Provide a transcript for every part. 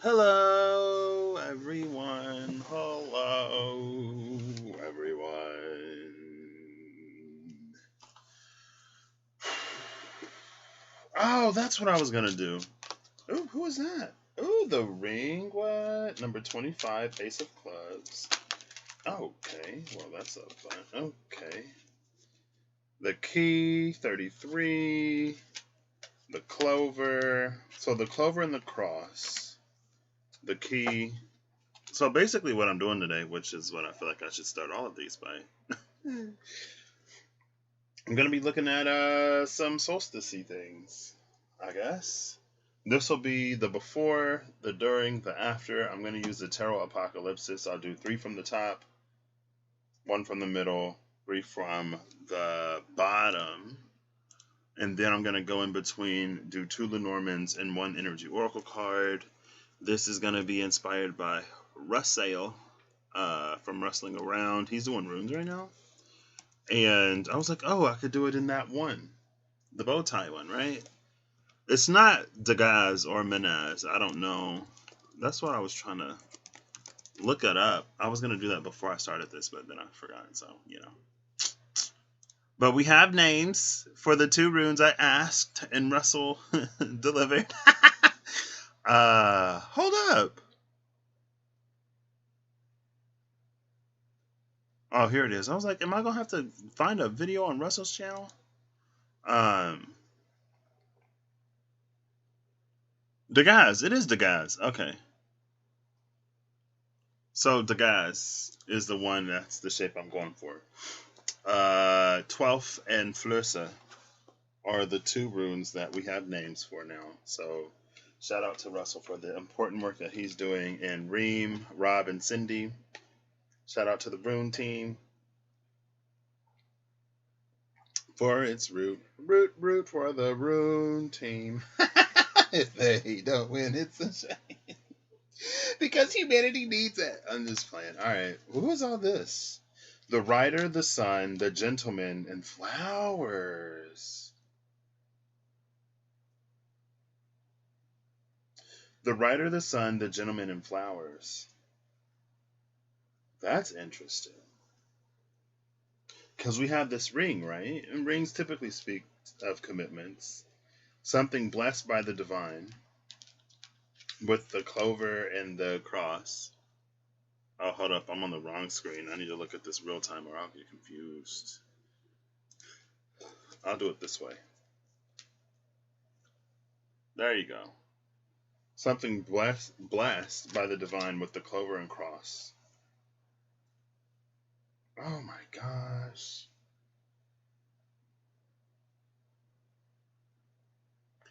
Hello, everyone. Hello, everyone. Oh, that's what I was gonna do. Ooh, who is that? Ooh, the ring. What? Number 25, Ace of Clubs. Okay, well, that's a fun. Okay. The key, 33. The clover. So the clover and the cross. The key. So basically, what I'm doing today, which is what I feel like I should start all of these by, I'm gonna be looking at some solstice things, I guess. This will be the before, the during, the after. I'm gonna use the tarot apocalypsis. I'll do 3 from the top, 1 from the middle, 3 from the bottom, and then I'm gonna go in between, do 2 Lenormands and 1 energy oracle card. This is gonna be inspired by Russell from Rustling Around. He's doing runes right now. And I was like, oh, I could do it in that one. The bow tie one, right? It's not Degas or Menaz. I don't know. That's what I was trying to look it up. I was going to do that before I started this, but then I forgot. So, But we have names for the 2 runes I asked, and Russell delivered. Hold up. Oh, here it is. I was like, am I going to have to find a video on Russell's channel? Degas. It is Degas. Okay. So Degas is the one that's the shape I'm going for. 12th and Flursa are the 2 runes that we have names for now. So shout out to Russell for the important work that he's doing, and Reem, Rob, and Cindy. Shout out to the rune team for its root for the rune team. If they don't win, it's a shame. Because humanity needs it. I'm just playing. All right. Who is all this? The Rider, the Sun, the Gentleman, and Flowers. The Rider, the Sun, the Gentleman, and Flowers. That's interesting. Because we have this ring, right? And rings typically speak of commitments. Something blessed by the divine. With the clover and the cross. Oh, hold up. I'm on the wrong screen. I need to look at this real time or I'll get confused. I'll do it this way. There you go. Something blessed by the divine with the clover and cross. Oh my gosh.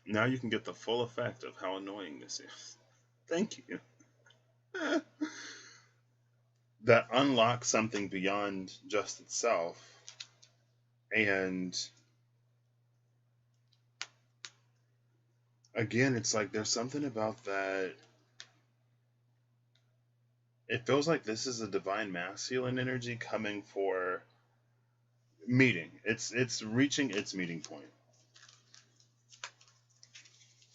Now you can get the full effect of how annoying this is. Thank you. That unlocks something beyond just itself. And again, it's like there's something about that. It feels like this is a divine masculine energy coming for meeting. It's reaching its meeting point.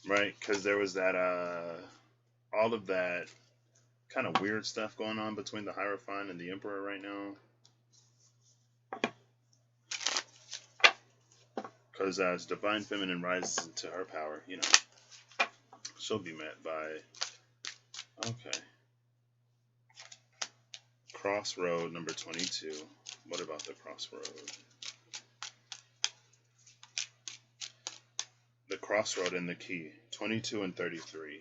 Right? Because there was that all of that kind of weird stuff going on between the Hierophant and the Emperor right now. Because as Divine Feminine rises into her power, she'll be met by... Okay. Crossroad number 22. What about the Crossroad? The Crossroad and the Key. 22 and 33.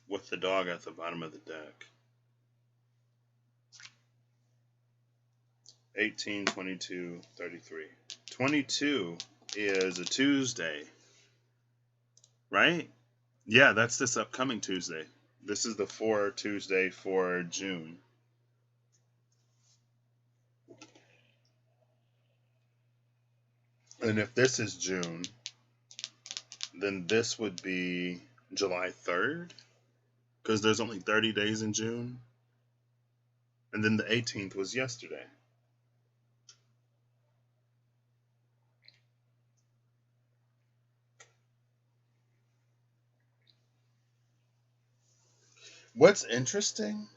With the dog at the bottom of the deck. 18, 22, 33. 22 is a Tuesday. Right? Yeah, that's this upcoming Tuesday. This is the 4 Tuesday for June. And if this is June, then this would be July 3rd. Because there's only 30 days in June. And then the 18th was yesterday. What's interesting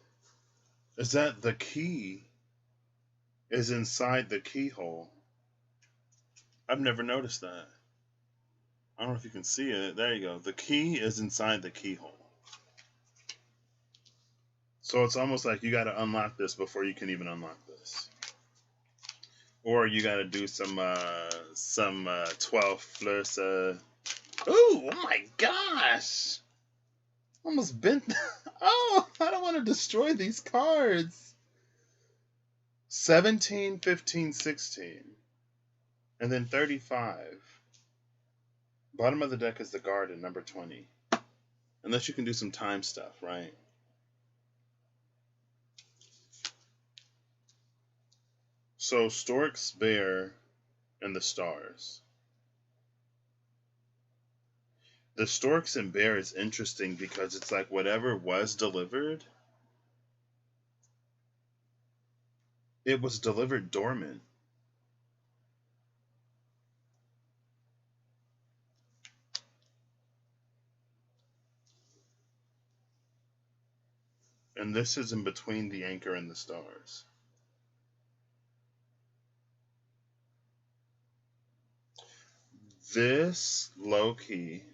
is that the key is inside the keyhole. I've never noticed that. I don't know if you can see it. There you go. The key is inside the keyhole. So it's almost like you got to unlock this before you can even unlock this. Or you got to do some 12 plus. Ooh, oh my gosh! Almost bent. Oh, I don't want to destroy these cards. 17, 15, 16. And then 35. Bottom of the deck is the garden, number 20. Unless you can do some time stuff, right? So Stork's Bear and the Stars. The Storks and Bear is interesting because it's like whatever was delivered, it was delivered dormant. And this is in between the anchor and the stars. This low key,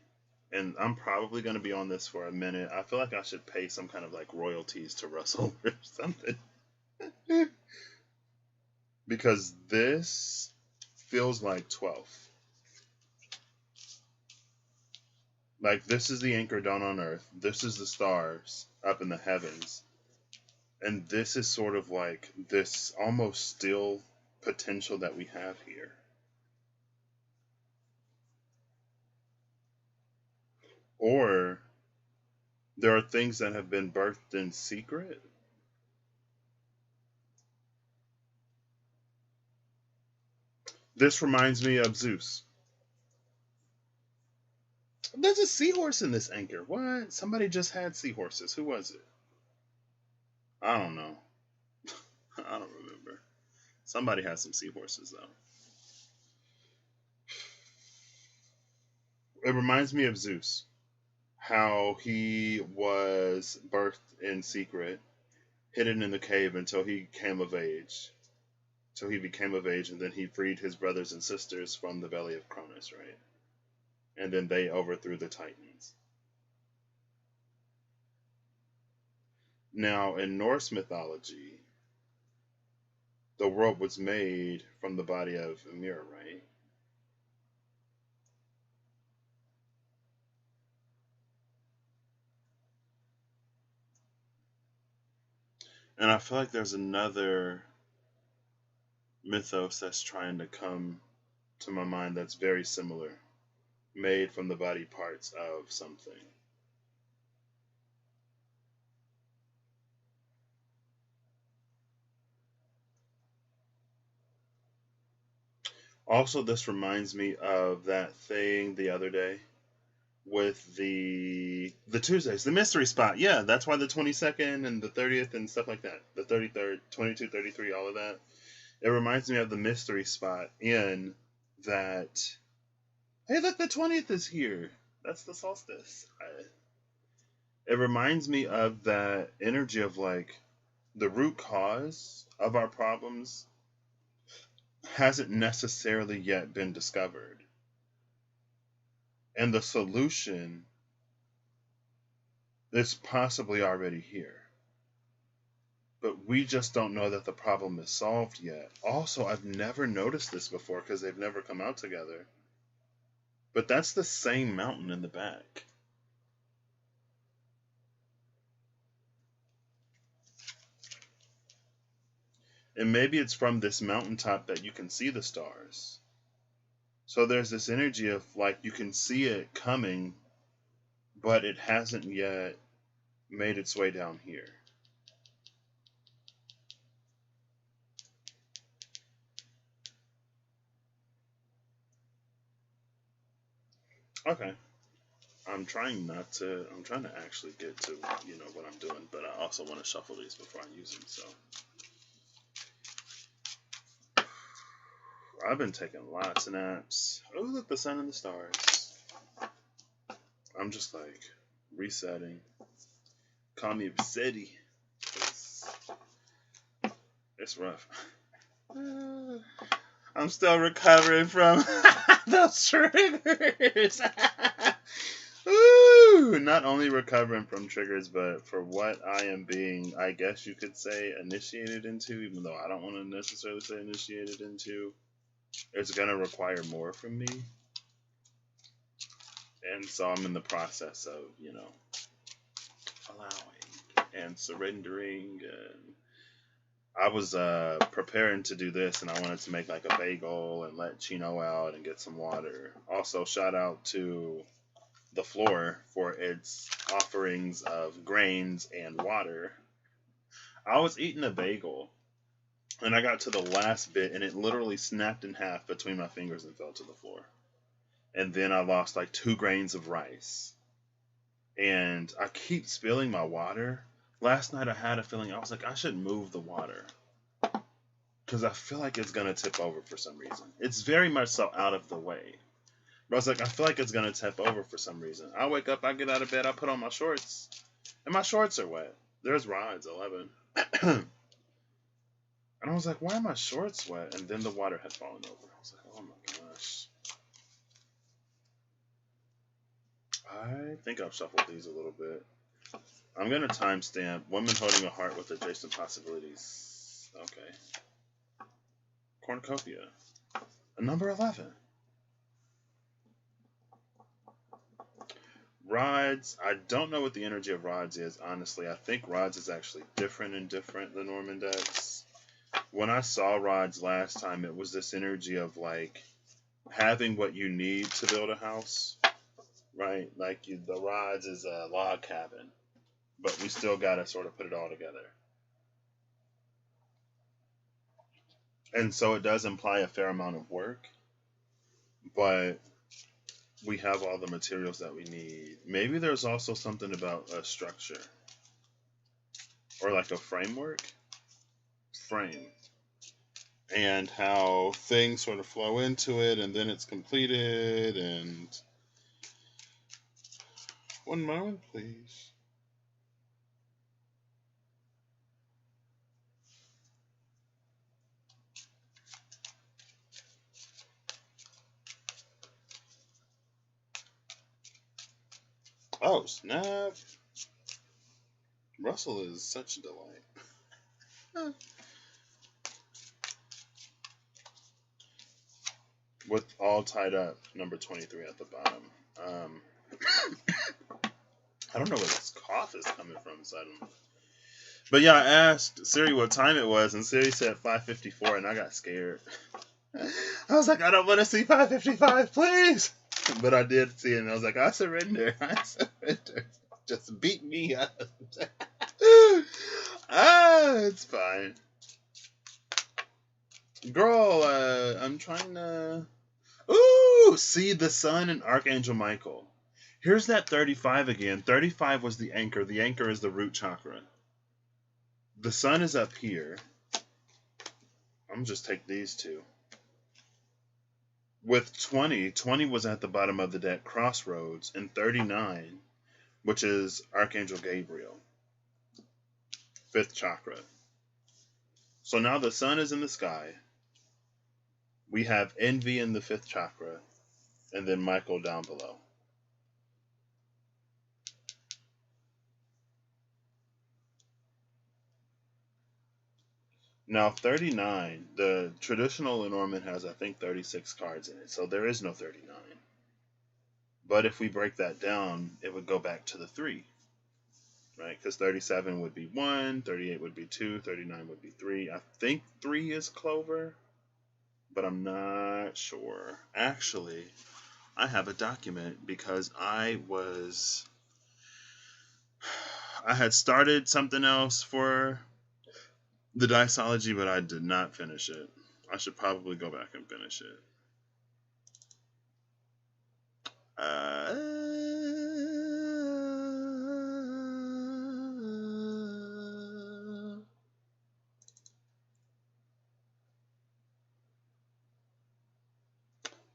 and I'm probably going to be on this for a minute. I feel like I should pay some kind of like royalties to Russell or something. Because this feels like 12. Like this is the anchor down on earth. This is the stars up in the heavens. And this is sort of like this almost still potential that we have here. Or there are things that have been birthed in secret. This reminds me of Zeus. There's a seahorse in this anchor. What? Somebody just had seahorses. Who was it? I don't know. I don't remember. Somebody has some seahorses, though. It reminds me of Zeus. How he was birthed in secret, hidden in the cave until he came of age. So he became of age, and then he freed his brothers and sisters from the belly of Cronus, right? And then they overthrew the Titans. Now, in Norse mythology, the world was made from the body of Ymir, right? And I feel like there's another mythos that's trying to come to my mind that's very similar, made from the body parts of something. Also, this reminds me of that thing the other day with the Tuesdays, the mystery spot. Yeah, that's why the 22nd and the 30th and stuff like that. The 33rd, 22, 33, all of that. It reminds me of the mystery spot in that. Hey, look, the 20th is here. That's the solstice. It reminds me of that energy of like the root cause of our problems hasn't necessarily yet been discovered. And the solution is possibly already here. But we just don't know that the problem is solved yet. Also, I've never noticed this before because they've never come out together. But that's the same mountain in the back. And maybe it's from this mountaintop that you can see the stars. So there's this energy of like you can see it coming, but it hasn't yet made its way down here. Okay. I'm trying to actually get to, what I'm doing, but I also want to shuffle these before I use them, so. I've been taking lots of naps. Oh, look, the sun and the stars. I'm just like resetting. Call me City. It's rough. I'm still recovering from those triggers. Ooh, not only recovering from triggers, but for what I am being, I guess you could say, initiated into, even though I don't want to necessarily say initiated into, it's going to require more from me. And so I'm in the process of, allowing and surrendering. And I was preparing to do this, and I wanted to make like a bagel and let Chino out and get some water. Also, shout out to the floor for its offerings of grains and water. I was eating a bagel, and I got to the last bit, and it literally snapped in half between my fingers and fell to the floor. And then I lost like 2 grains of rice. And I keep spilling my water. Last night I had a feeling, I was like, I should move the water, because I feel like it's going to tip over for some reason. It's very much so out of the way. But I was like, I feel like it's going to tip over for some reason. I wake up, I get out of bed, I put on my shorts, and my shorts are wet. There's Rod's 11. And I was like, why are my shorts wet? And then the water had fallen over. I was like, oh my gosh. I think I've shuffled these a little bit. I'm going to timestamp Women Holding a Heart with Adjacent Possibilities. Okay. Cornucopia. Number 11. Rods, I don't know what the energy of Rods is, honestly. I think Rods is actually different the Norman decks. When I saw Rods last time, it was this energy of like having what you need to build a house, right? Like the Rods is a log cabin, but we still got to sort of put it all together. And so it does imply a fair amount of work, but we have all the materials that we need. Maybe there's also something about a structure or like a frame, and how things sort of flow into it and then it's completed. And one moment, please. Oh, snap. Russell is such a delight. With all tied up, number 23 at the bottom. I don't know where this cough is coming from, so I don't. But yeah, I asked Siri what time it was, and Siri said 5:54, and I got scared. I was like, I don't want to see 5:55, please. But I did see it, and I was like, I surrender. Just beat me up. It's fine. Girl, I'm trying to... Ooh, see the sun and Archangel Michael. Here's that 35 again. 35 was the anchor. The anchor is the root chakra. The sun is up here. I'm just take these two. With 20 was at the bottom of the deck, Crossroads, and 39, which is Archangel Gabriel, 5th chakra. So now the sun is in the sky. We have Envy in the 5th chakra, and then Michael down below. Now 39, the traditional Lenormand has, I think, 36 cards in it, so there is no 39. But if we break that down, it would go back to the 3, right? Because 37 would be 1, 38 would be 2, 39 would be 3. I think 3 is Clover, but I'm not sure. Actually, I have a document because I had started something else for the Diceology, but I did not finish it. I should probably go back and finish it.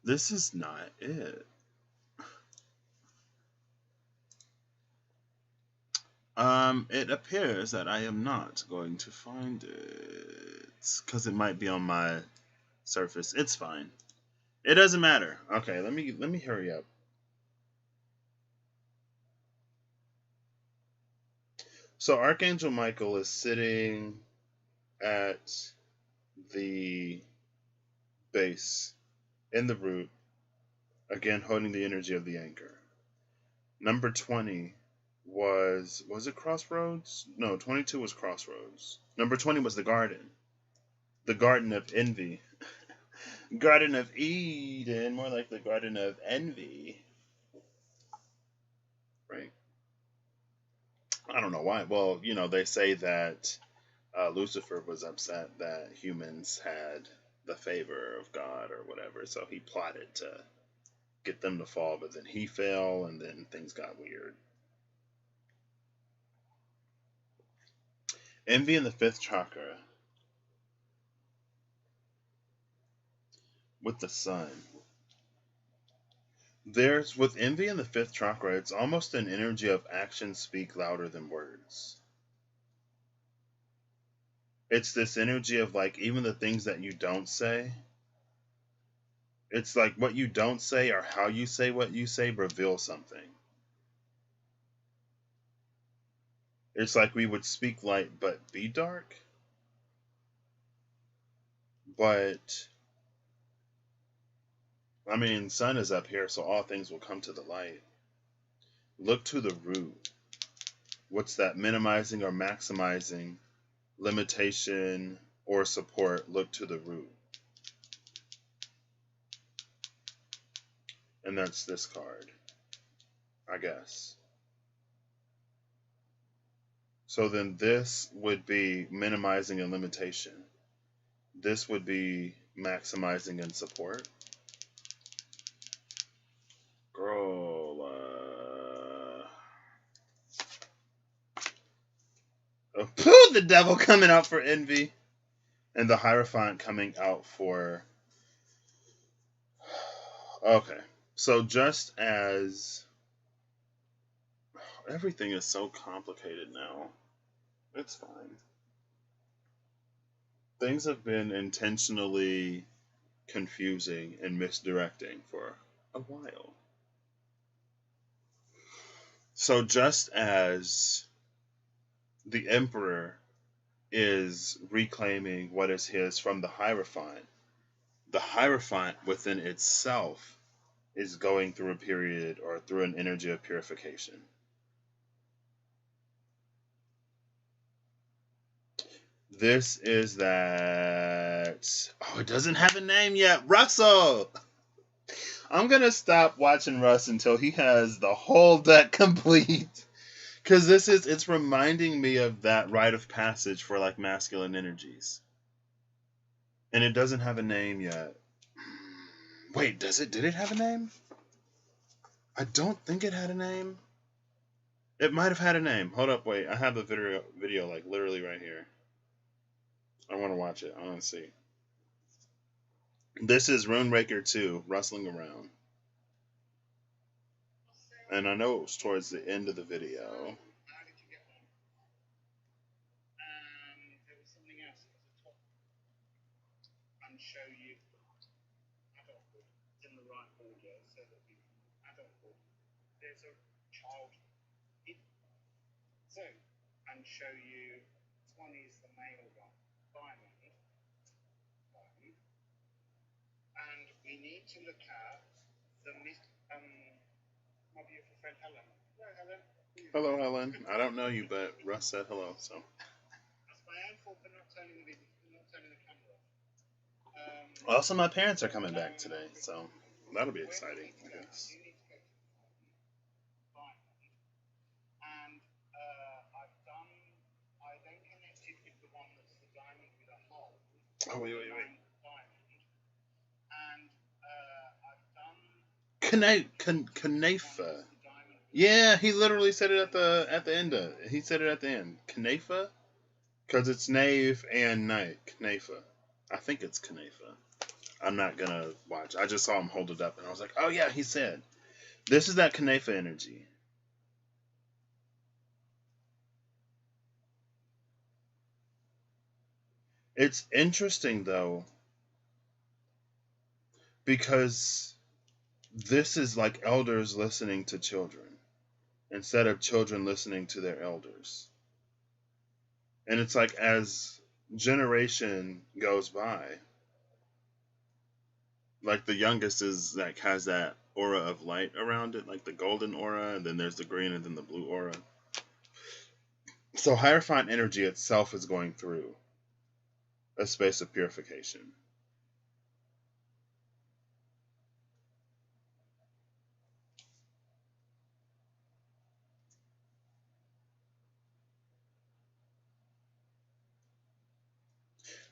This is not it. It appears that I am not going to find it because it might be on my surface. It's fine. It doesn't matter. Okay, let me hurry up. So Archangel Michael is sitting at the base in the root, again holding the energy of the anchor. Number 20 was it Crossroads? No, 22 was Crossroads. Number 20 was the Garden of Envy. Garden of Eden, more like the Garden of Envy. Right? I don't know why. Well, they say that Lucifer was upset that humans had the favor of God or whatever, so he plotted to get them to fall, but then he fell, and then things got weird. Envy in the 5th chakra with the sun. With envy in the 5th chakra, it's almost an energy of actions speak louder than words. It's this energy of like even the things that you don't say. It's like what you don't say or how you say what you say reveal something. It's like we would speak light but be dark. But I mean, sun is up here, so all things will come to the light. Look to the root. What's that? Minimizing or maximizing, limitation or support. Look to the root. And that's this card, I guess. So then this would be minimizing and limitation. This would be maximizing and support. Girl, the devil coming out for envy. And the Hierophant coming out for... Okay. So just as... Everything is so complicated now. It's fine. Things have been intentionally confusing and misdirecting for a while. So just as the Emperor is reclaiming what is his from the Hierophant within itself is going through a period or through an energy of purification. This is that... Oh, it doesn't have a name yet. Russell! I'm going to stop watching Russ until he has the whole deck complete. Because it's reminding me of that rite of passage for like masculine energies. And it doesn't have a name yet. Wait, did it have a name? I don't think it had a name. It might have had a name. Hold up, wait. I have the video like literally right here. I want to watch it. I want to see. This is Runebreaker 2, Rustling Around. And I know it was towards the end of the video. How did you get on? There was something else at the top. And show you adulthood in the right order so that we adulthood. There's a child. So, and show you 20 is the male one. Diamond. And we need to look at the my beautiful friend Helen. Hello, Helen. Hello, Helen. I don't know you, but Russ said hello, so. That's my own fault for not turning the camera off. Also, my parents are coming back today, so that'll be exciting, I guess. You need to go to the diamond. And I then connected with the one that's the diamond with a hole. Oh, wait. Diamond. And I've done... Knefa. Yeah, he literally said it at the end of it. He said it at the end. Knefa? Because it's knave and knight. Knefa. I think it's Knefa. I'm not going to watch. I just saw him hold it up, and I was like, oh, yeah, he said. This is that Knefa energy. It's interesting though, because this is like elders listening to children instead of children listening to their elders. And it's like as generation goes by, like the youngest is like has that aura of light around it, like the golden aura, and then there's the green and then the blue aura. So Hierophant energy itself is going through a space of purification.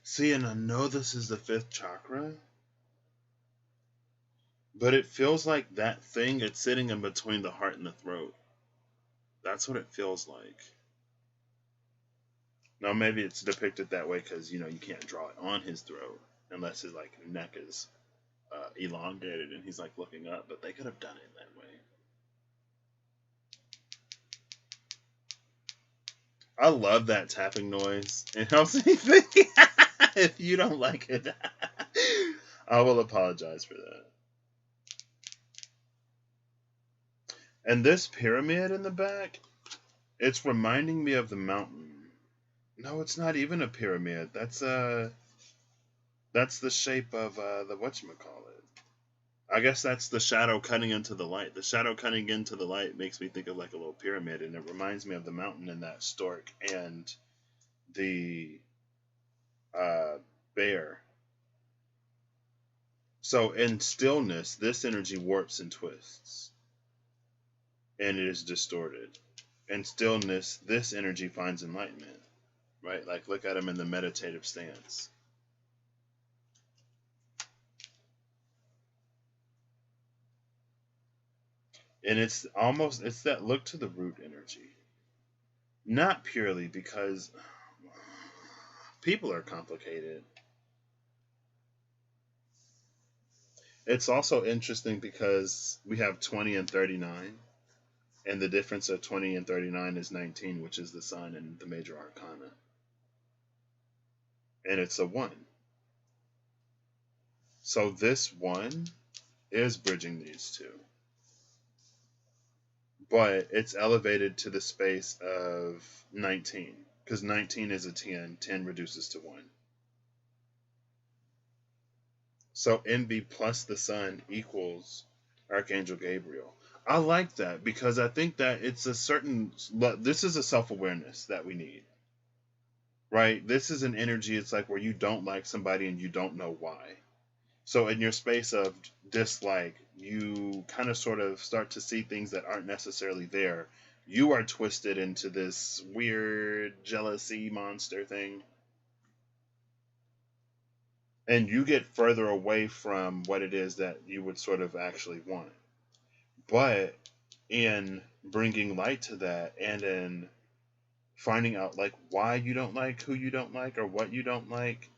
See, and I know this is the 5th chakra, but it feels like that thing, it's sitting in between the heart and the throat. That's what it feels like. Now, maybe it's depicted that way because, you can't draw it on his throat unless his, like, neck is elongated and he's, like, looking up. But they could have done it that way. I love that tapping noise. It helps me think. If you don't like it, I will apologize for that. And this pyramid in the back, it's reminding me of the mountain. No, it's not even a pyramid. That's the shape of the whatchamacallit. I guess that's the shadow cutting into the light. The shadow cutting into the light makes me think of like a little pyramid, and it reminds me of the mountain and that stork and the bear. So in stillness, this energy warps and twists, and it is distorted. In stillness, this energy finds enlightenment. Right? Like, look at him in the meditative stance. And it's that look to the root energy. Not purely because people are complicated. It's also interesting because we have 20 and 39. And the difference of 20 and 39 is 19, which is the sun and the major arcana. And it's a 1. So this 1 is bridging these two. But it's elevated to the space of 19. Because 19 is a 10. 10 reduces to 1. So envy plus the sun equals Archangel Gabriel. I like that because I think that it's a certain... This is a self-awareness that we need. Right? This is an energy, it's like where you don't like somebody and you don't know why. So in your space of dislike, you kind of sort of start to see things that aren't necessarily there. You are twisted into this weird jealousy monster thing. And you get further away from what it is that you would sort of actually want. But in bringing light to that and in finding out like why you don't like who you don't like or what you don't like,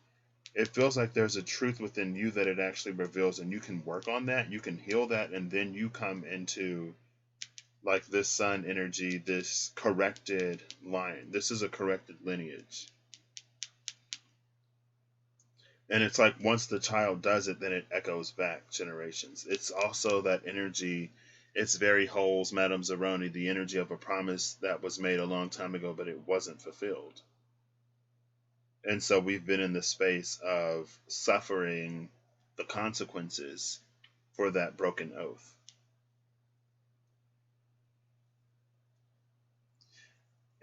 it feels like there's a truth within you that it actually reveals, and you can work on that, you can heal that, and then you come into like this sun energy, this corrected line. This is a corrected lineage. And it's like once the child does it, then it echoes back generations. It's also that energy. It's very Holes, Madame Zeroni, the energy of a promise that was made a long time ago, but it wasn't fulfilled. And so we've been in the space of suffering the consequences for that broken oath.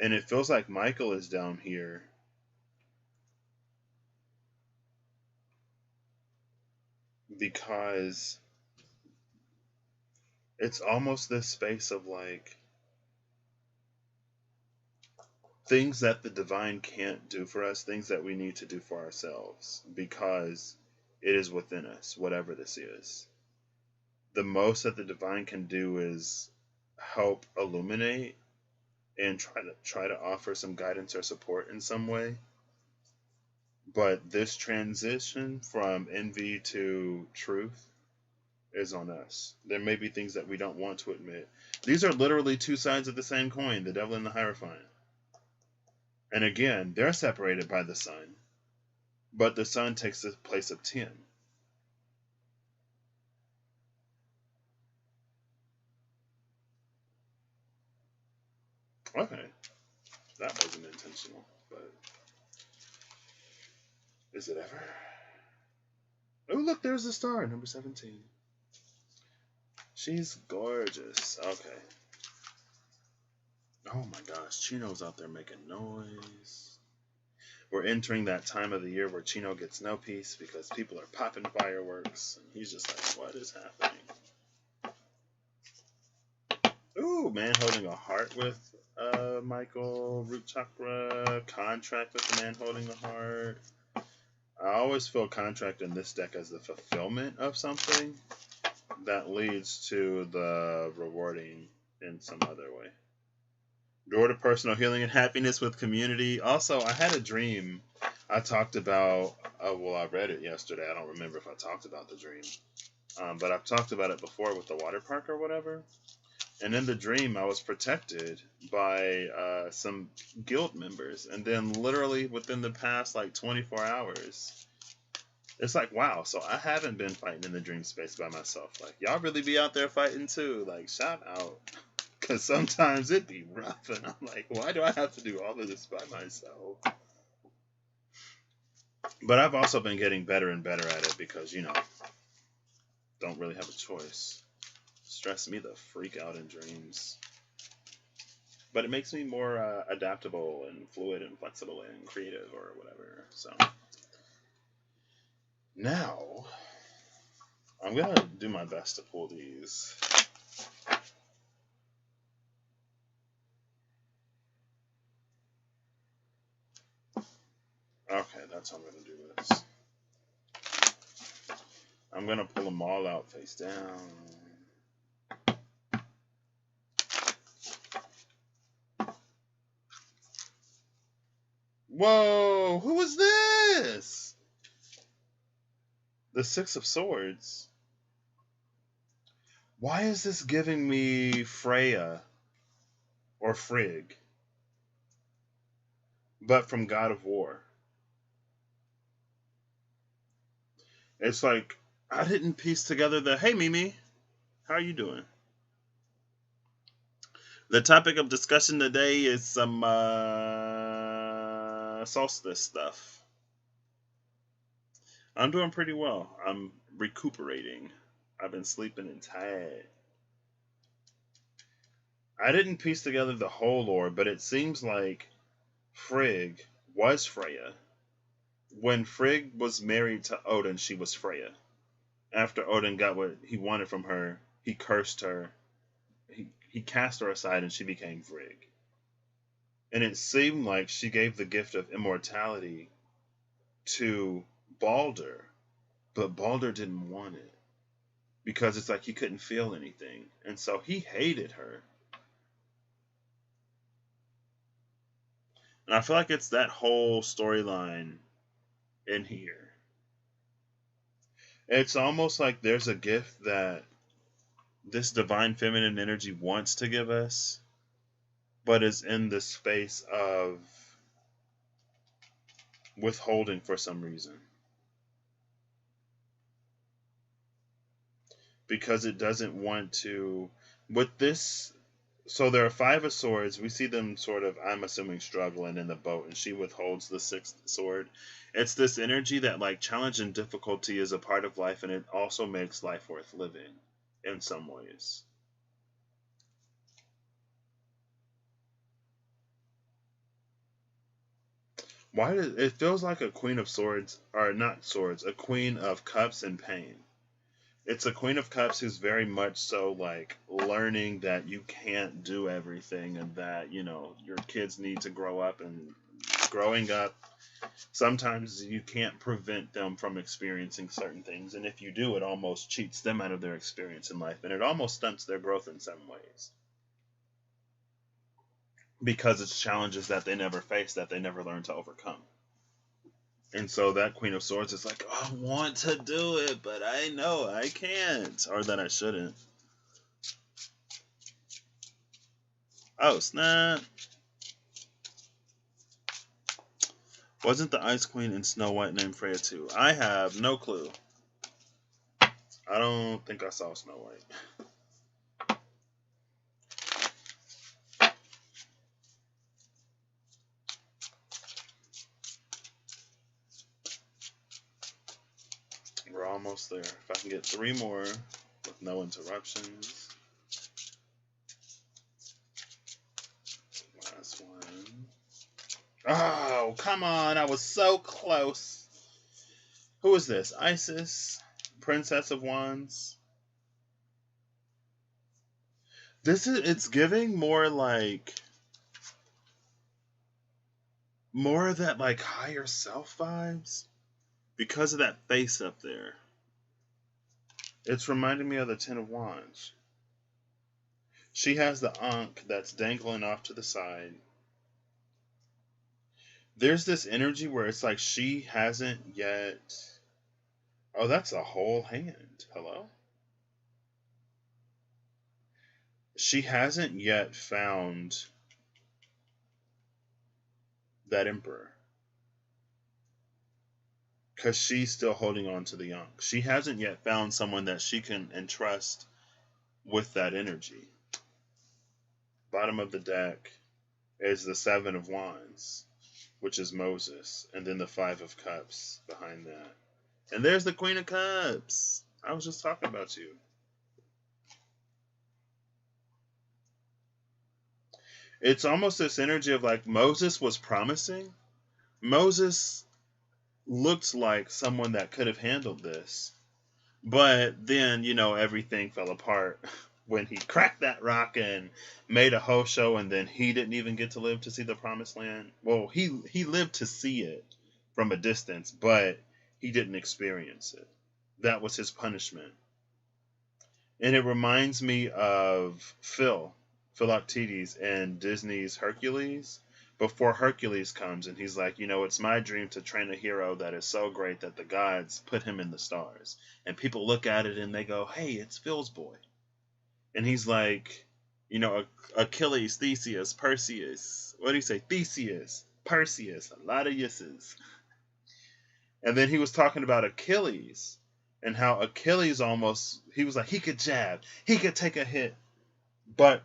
And it feels like Michael is down here because it's almost this space of like things that the divine can't do for us, things that we need to do for ourselves because it is within us, whatever this is. The most that the divine can do is help illuminate and try to offer some guidance or support in some way. But this transition from envy to truth is on us. There may be things that we don't want to admit. These are literally two sides of the same coin, the devil and the Hierophant. And again, they're separated by the sun. but the sun takes the place of 10. Okay, that wasn't intentional, but is it ever? Oh, look, there's the star, number 17. She's gorgeous. Okay. Oh my gosh, Chino's out there making noise. We're entering that time of the year where Chino gets no peace because people are popping fireworks. And he's just like, what is happening? Ooh, man holding a heart with Michael. Root chakra. Contract with the man holding a heart. I always feel contract in this deck as the fulfillment of something that leads to the rewarding in some other way. Door to personal healing and happiness with community. Also, I had a dream. I talked about, well, I read it yesterday. I don't remember if I talked about the dream. But I've talked about it before with the water park or whatever. And in the dream, I was protected by some guild members. And then literally within the past, 24 hours, it's like, wow, so I haven't been fighting in the dream space by myself. Y'all really be out there fighting too. Shout out. Because sometimes it'd be rough. And I'm like, why do I have to do all of this by myself? But I've also been getting better and better at it because, don't really have a choice. Stress me the freak out in dreams. But it makes me more adaptable and fluid and flexible and creative or whatever. So now I'm going to do my best to pull these. Okay, that's how I'm going to do this. I'm going to pull them all out face down. Whoa, who is this? The Six of Swords. Why is this giving me Freya or Frigg, but from God of War? It's like, I didn't piece together the, hey Mimi, how are you doing? The topic of discussion today is some solstice stuff. I'm doing pretty well. I'm recuperating. I've been sleeping and tired. I didn't piece together the whole lore, but it seems like Frigg was Freya. When Frigg was married to Odin, she was Freya. After Odin got what he wanted from her, he cursed her. He cast her aside and she became Frigg. And it seemed like she gave the gift of immortality to Balder, but Balder didn't want it because it's like he couldn't feel anything. And so he hated her. And I feel like it's that whole storyline in here. It's almost like there's a gift that this divine feminine energy wants to give us, but is in the space of withholding for some reason. Because it doesn't want to, with this, so there are 5 of swords. We see them sort of, I'm assuming, struggling in the boat, and she withholds the 6th sword. It's this energy that challenge and difficulty is a part of life, and it also makes life worth living in some ways. Why does it feels like a queen of swords, or not swords, a queen of cups and pain. It's a queen of cups who's very much so learning that you can't do everything and that, your kids need to grow up, and growing up, sometimes you can't prevent them from experiencing certain things. And if you do, it almost cheats them out of their experience in life. And it almost stunts their growth in some ways. Because it's challenges that they never face, that they never learn to overcome. And so that Queen of Swords is like, oh, I want to do it, but I know I can't. Or that I shouldn't. Oh, snap. Wasn't the Ice Queen in Snow White named Freya too? I have no clue. I don't think I saw Snow White. We're almost there. If I can get 3 more with no interruptions. Last one. Oh, come on. I was so close. Who is this? Isis? Princess of Wands? It's giving more like, more of that like higher self vibes because of that face up there. It's reminding me of the Ten of Wands. She has the Ankh that's dangling off to the side. There's this energy where it's like she hasn't yet. Oh, that's a whole hand. Hello? She hasn't yet found that Emperor. Because she's still holding on to the Ankh. She hasn't yet found someone that she can entrust with that energy. Bottom of the deck is the Seven of Wands, which is Moses, and then the Five of Cups behind that. And there's the Queen of Cups. I was just talking about you. It's almost this energy of like Moses was promising. Moses looked like someone that could have handled this. But then, everything fell apart when he cracked that rock and made a whole show, and then he didn't even get to live to see the promised land. Well, he lived to see it from a distance, but he didn't experience it. That was his punishment. And it reminds me of Philoctetes in Disney's Hercules. Before Hercules comes, and he's like, it's my dream to train a hero that is so great that the gods put him in the stars. And people look at it and they go, hey, it's Phil's boy. And he's like, Achilles, Theseus, Perseus. What do you say? Theseus, Perseus, a lot of yeses. And then he was talking about Achilles and how Achilles he was like, he could jab, he could take a hit, but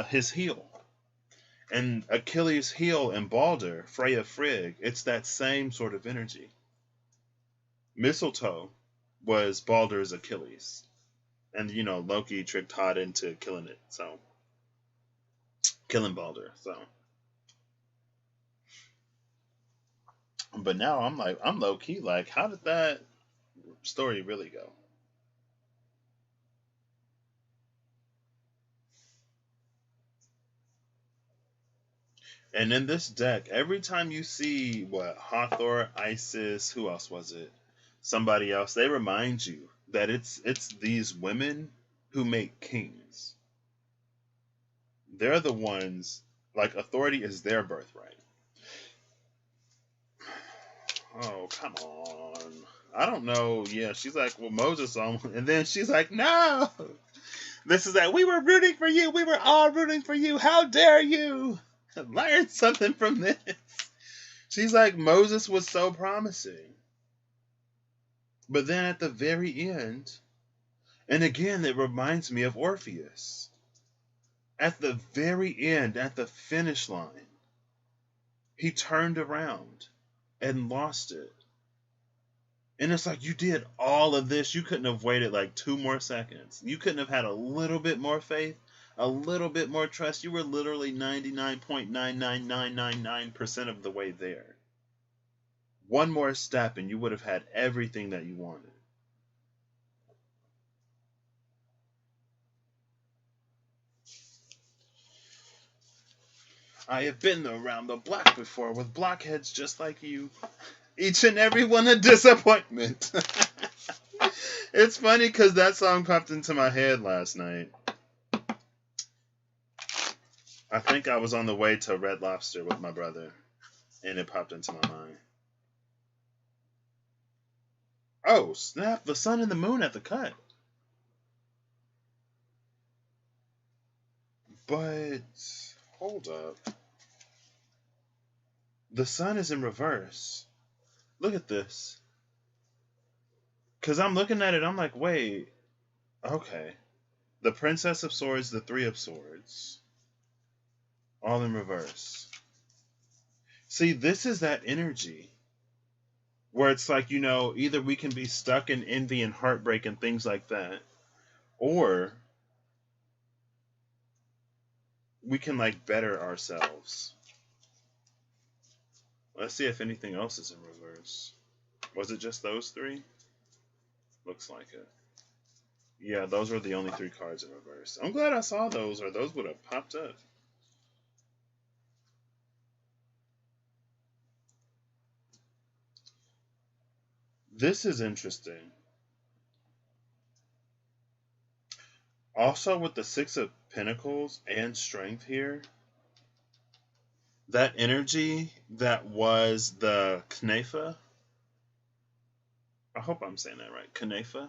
his heel. And Achilles' heel and Balder, Freya Frigg, it's that same sort of energy. Mistletoe was Balder's Achilles. And, Loki tricked Hod into killing it. So, killing Balder. So. But now I'm low-key like, how did that story really go? And in this deck, every time you see Hathor, Isis, who else was it? Somebody else, they remind you that it's these women who make kings. They're the ones, like, authority is their birthright. Oh, come on. I don't know. Yeah, she's like, well, Moses and then she's like, no! This is that, we were rooting for you! We were all rooting for you! How dare you! Learn something from this. She's like, Moses was so promising. But then at the very end, and again, it reminds me of Orpheus. At the very end, at the finish line, he turned around and lost it. And it's like, you did all of this. You couldn't have waited like 2 more seconds. You couldn't have had a little bit more faith. A little bit more trust. You were literally 99.99999% of the way there. One more step and you would have had everything that you wanted. I have been around the block before with blockheads just like you. Each and every one a disappointment. It's funny because that song popped into my head last night. I think I was on the way to Red Lobster with my brother, and it popped into my mind. Oh, snap, the sun and the moon at the cut. But, hold up. The sun is in reverse. Look at this. Because I'm looking at it, I'm like, wait, okay. The Princess of Swords, the Three of Swords, all in reverse. See, this is that energy where it's like, either we can be stuck in envy and heartbreak and things like that, or we can like better ourselves. Let's see if anything else is in reverse. Was it just those three? Looks like it. Yeah, those were the only three cards in reverse. I'm glad I saw those, or those would have popped up. This is interesting. Also, with the Six of Pentacles and Strength here, that energy that was the Knefa. I hope I'm saying that right. Knefa.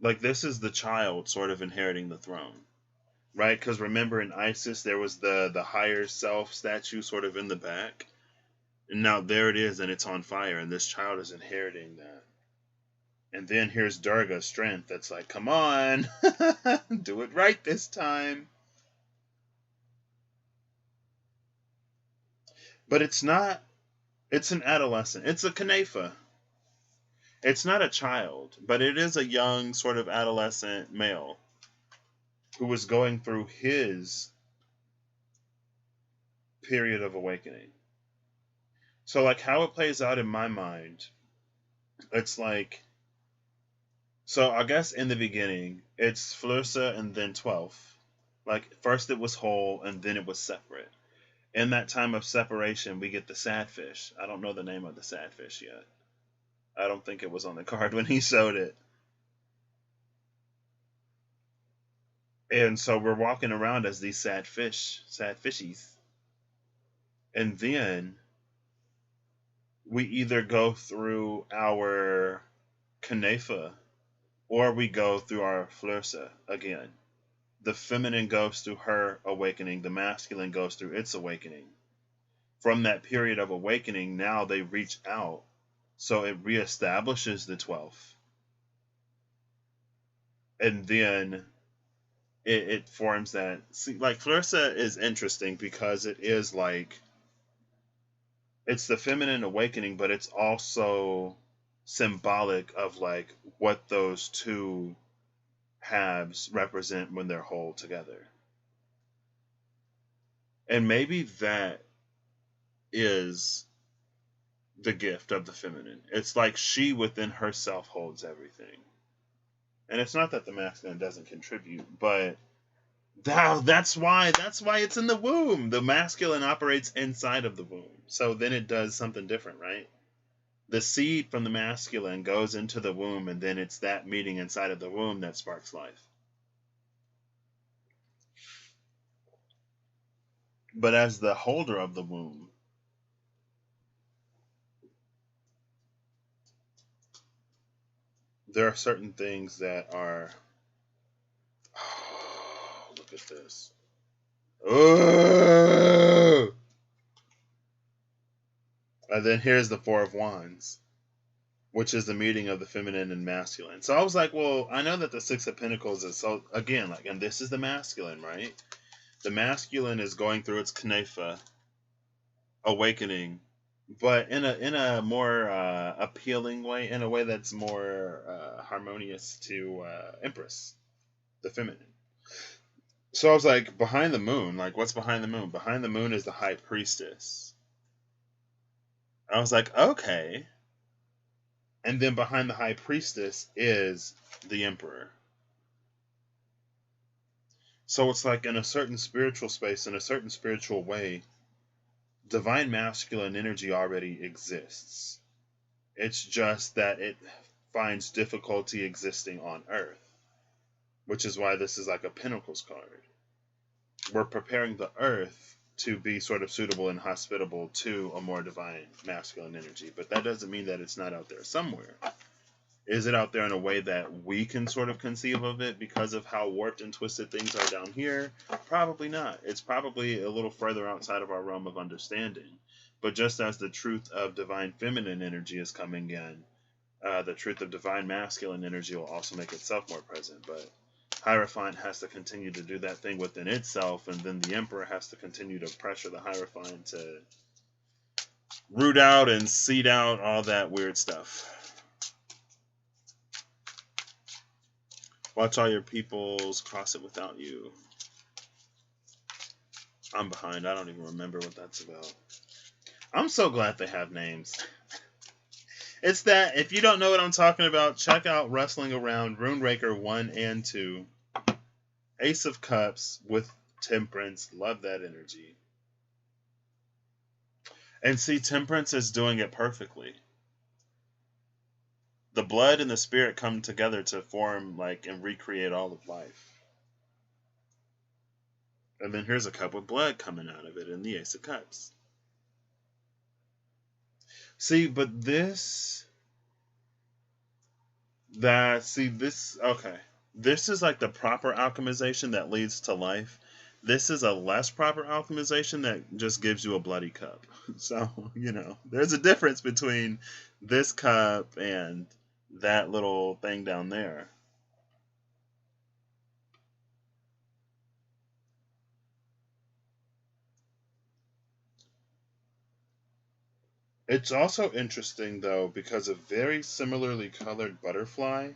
Like, this is the child sort of inheriting the throne, right? Because remember in Isis, there was the higher self statue sort of in the back. And now there it is, and it's on fire, and this child is inheriting that. And then here's Durga's strength that's like, come on, do it right this time. But it's not, it's an adolescent. It's a Knefa. It's not a child, but it is a young sort of adolescent male who was going through his period of awakening. So like how it plays out in my mind, it's like, so I guess in the beginning, it's Flursa and then 12th. Like first it was whole and then it was separate. In that time of separation, we get the sadfish. I don't know the name of the sadfish yet. I don't think it was on the card when he showed it. And so we're walking around as these sad fishies. And then we either go through our Knefa or we go through our Flursa again. The feminine goes through her awakening. The masculine goes through its awakening. From that period of awakening, now they reach out. So it reestablishes the 12th. And then it forms that. See, like Flursa is interesting because it is like, it's the feminine awakening, but it's also symbolic of like what those two halves represent when they're whole together. And maybe that is the gift of the feminine. It's like she within herself holds everything. And it's not that the masculine doesn't contribute, but that's why it's in the womb. The masculine operates inside of the womb. So then it does something different, right? The seed from the masculine goes into the womb, and then it's that meeting inside of the womb that sparks life. But as the holder of the womb, there are certain things that are, oh, look at this. Oh! And then here's the Four of Wands, which is the meeting of the feminine and masculine. So I was like, well, I know that the Six of Pentacles is, so again, like, and this is the masculine, right? The masculine is going through its Knefa awakening, but in a more appealing way, in a way that's more harmonious to Empress, the feminine. So I was like, behind the moon, like what's behind the moon? Behind the moon is the High Priestess. I was like, okay. And then behind the High Priestess is the Emperor. So it's like in a certain spiritual space, in a certain spiritual way, divine masculine energy already exists. It's just that it finds difficulty existing on Earth, which is why this is like a Pentacles card. We're preparing the Earth to be sort of suitable and hospitable to a more divine masculine energy, but that doesn't mean that it's not out there somewhere. Is it out there in a way that we can sort of conceive of it because of how warped and twisted things are down here? Probably not. It's probably a little further outside of our realm of understanding. But just as the truth of divine feminine energy is coming in, the truth of divine masculine energy will also make itself more present. But Hierophant has to continue to do that thing within itself, and then the Emperor has to continue to pressure the Hierophant to root out and seed out all that weird stuff. Watch all your peoples cross it without you. I'm behind. I don't even remember what that's about. I'm so glad they have names. It's that, if you don't know what I'm talking about, check out Wrestling Around, Runeraker 1 and 2. Ace of Cups with Temperance. Love that energy. And see, Temperance is doing it perfectly. The blood and the spirit come together to form, like, and recreate all of life. And then here's a cup with blood coming out of it in the Ace of Cups. See, but this... okay. This is like the proper alchemization that leads to life. This is a less proper alchemization that just gives you a bloody cup. So, there's a difference between this cup and that little thing down there. It's also interesting, though, because a very similarly colored butterfly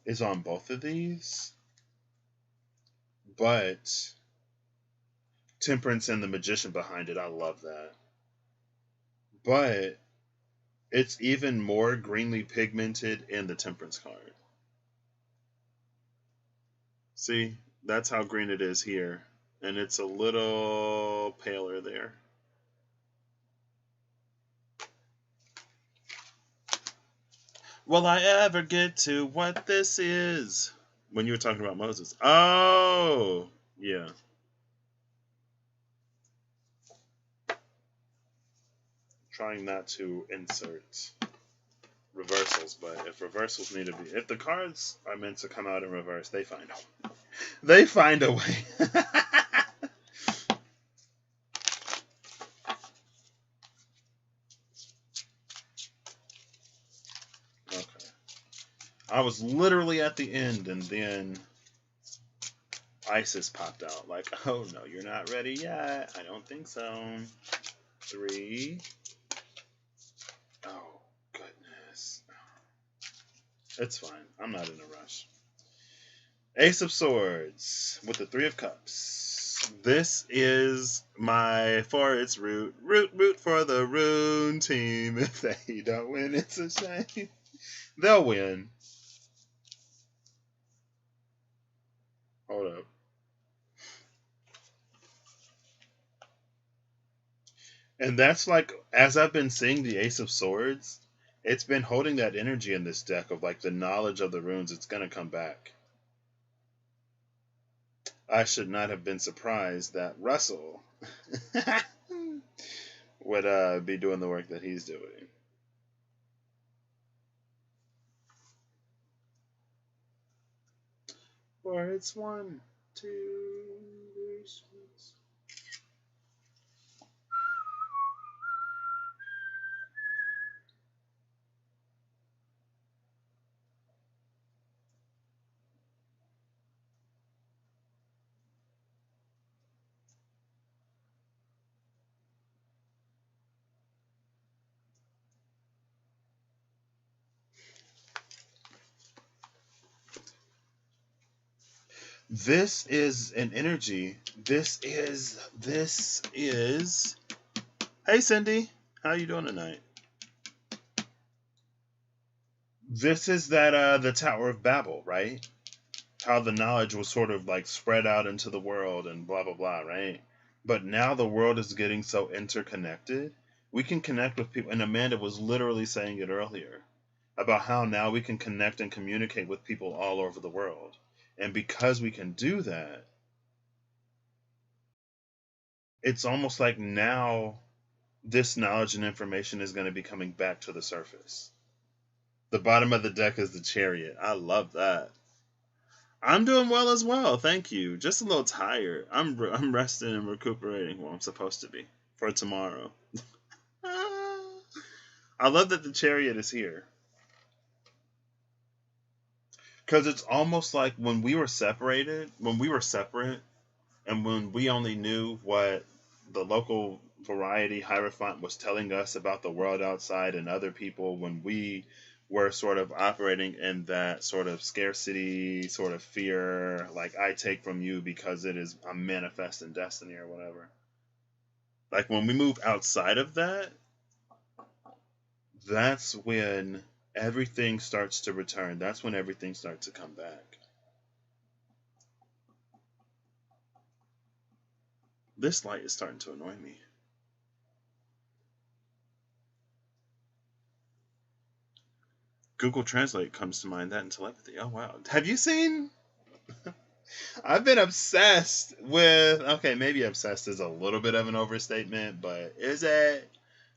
is on both of these. But Temperance and the Magician behind it, I love that. But it's even more greenly pigmented in the Temperance card. See, that's how green it is here. And it's a little paler there. Will I ever get to what this is? When you were talking about Moses. Oh, yeah. Trying not to insert reversals, but if reversals need to be, if the cards are meant to come out in reverse, they find a way. They find a way. Okay. I was literally at the end, and then Isis popped out. Like, oh no, you're not ready yet. I don't think so. 3. Oh, goodness. It's fine. I'm not in a rush. Ace of Swords with the 3 of Cups. This is my for its root for the Rune team. If they don't win, it's a shame. They'll win. Hold up. And that's like, as I've been seeing the Ace of Swords, it's been holding that energy in this deck of like the knowledge of the runes. It's going to come back. I should not have been surprised that Russell would be doing the work that he's doing. For it's 1, 2, 3. This is an energy. This is. Hey, Cindy, how you doing tonight? This is that the Tower of Babel, right? How the knowledge was sort of like spread out into the world and blah blah blah, right? But now the world is getting so interconnected. We can connect with people, and Amanda was literally saying it earlier about how now we can connect and communicate with people all over the world. And because we can do that, it's almost like now this knowledge and information is going to be coming back to the surface. The bottom of the deck is the Chariot. I love that. I'm doing well as well, thank you. Just a little tired. I'm resting and recuperating. Well, I'm supposed to be for tomorrow. I love that the Chariot is here. Because it's almost like when we were separate, and when we only knew what the local variety Hierophant was telling us about the world outside and other people, when we were sort of operating in that sort of scarcity, sort of fear, like I take from you because I'm manifesting destiny or whatever. Like when we move outside of that, that's when everything starts to return. That's when everything starts to come back. This light is starting to annoy me. Google Translate comes to mind, that and telepathy. Oh, wow. Have you seen? I've been obsessed with... Okay, maybe obsessed is a little bit of an overstatement, but is it?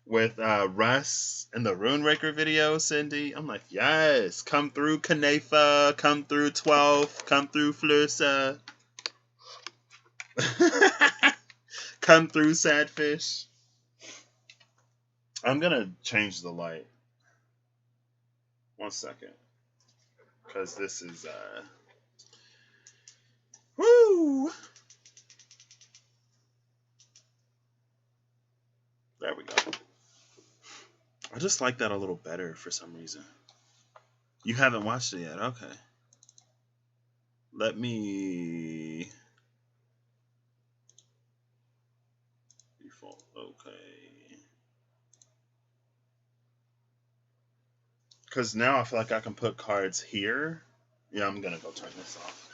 With Russ and the Runeraker video, Cindy. I'm like, yes, come through Kanefa, come through 12th, come through Flursa. Come through Sadfish. I'm going to change the light. 1 second. Because this is, woo! There we go. I just like that a little better for some reason. You haven't watched it yet? Okay. Let me... Default. Okay. Because now I feel like I can put cards here. Yeah, I'm going to go turn this off.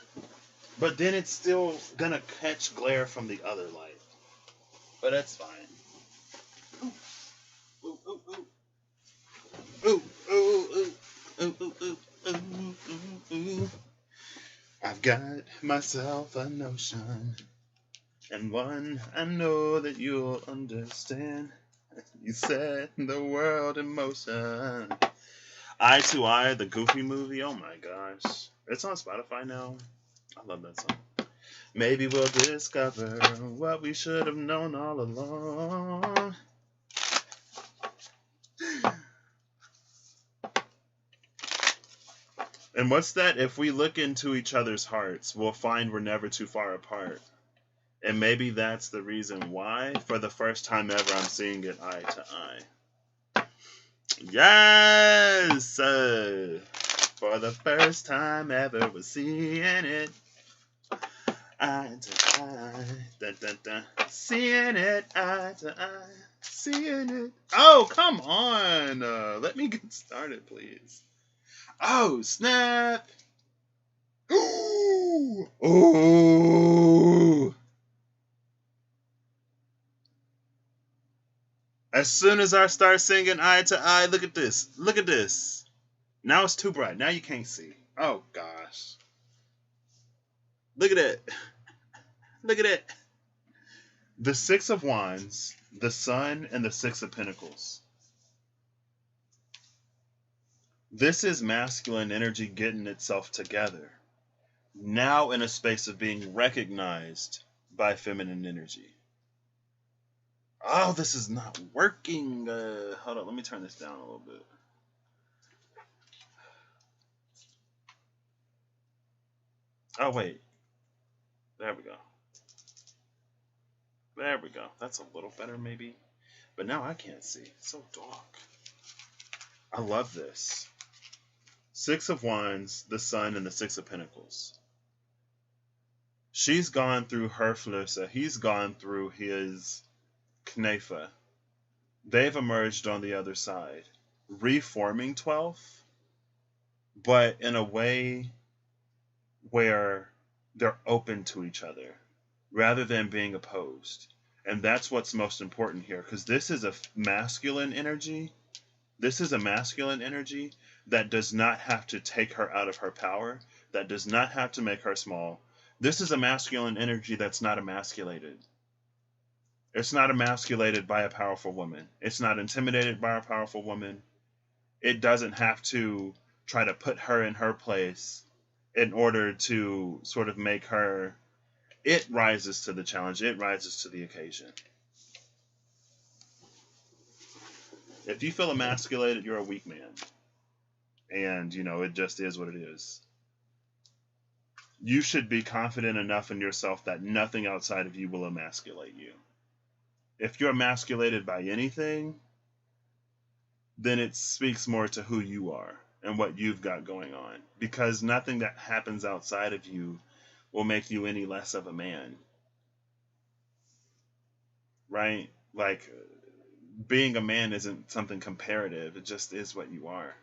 But then it's still going to catch glare from the other light. But that's fine. Ooh, ooh, ooh. Ooh, ooh, ooh. Ooh, ooh, ooh, ooh, ooh, ooh. I've got myself a notion, and one I know that you'll understand. You set the world in motion. Eye to Eye, the Goofy movie. Oh my gosh. It's on Spotify now. I love that song. Maybe we'll discover what we should have known all along. And what's that? If we look into each other's hearts, we'll find we're never too far apart. And maybe that's the reason why, for the first time ever, I'm seeing it eye to eye. Yes! For the first time ever, we're seeing it eye to eye. Dun, dun, dun. Seeing it eye to eye. Seeing it. Oh, come on! Let me get started, please. Oh, snap! Ooh! Ooh! As soon as I start singing eye to eye, look at this. Look at this. Now it's too bright. Now you can't see. Oh, gosh. Look at it. Look at it. The Six of Wands, the Sun, and the Six of Pentacles. This is masculine energy getting itself together. Now in a space of being recognized by feminine energy. Oh, this is not working. Hold on, let me turn this down a little bit. Oh, wait. There we go. There we go. That's a little better, maybe. But now I can't see. It's so dark. I love this. Six of Wands, the Sun, and the Six of Pentacles. She's gone through her Flursa. He's gone through his Knefa. They've emerged on the other side, reforming 12th, but in a way where they're open to each other rather than being opposed. And that's what's most important here, because this is a masculine energy. This is a masculine energy that does not have to take her out of her power, that does not have to make her small. This is a masculine energy that's not emasculated. It's not emasculated by a powerful woman. It's not intimidated by a powerful woman. it doesn't have to try to put her in her place in order to sort of make her. It rises to the challenge. It rises to the occasion. If you feel emasculated, you're a weak man. And, it just is what it is. You should be confident enough in yourself that nothing outside of you will emasculate you. If you're emasculated by anything, then it speaks more to who you are and what you've got going on. Because nothing that happens outside of you will make you any less of a man. Right? Like, being a man isn't something comparative. It just is what you are.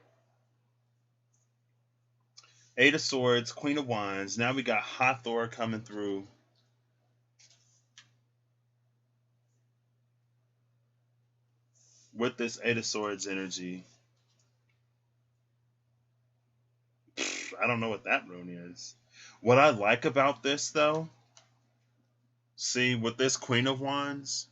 Eight of Swords, Queen of Wands. Now we got Hathor coming through. With this Eight of Swords energy. I don't know what that rune is. What I like about this, though, see, with this Queen of Wands,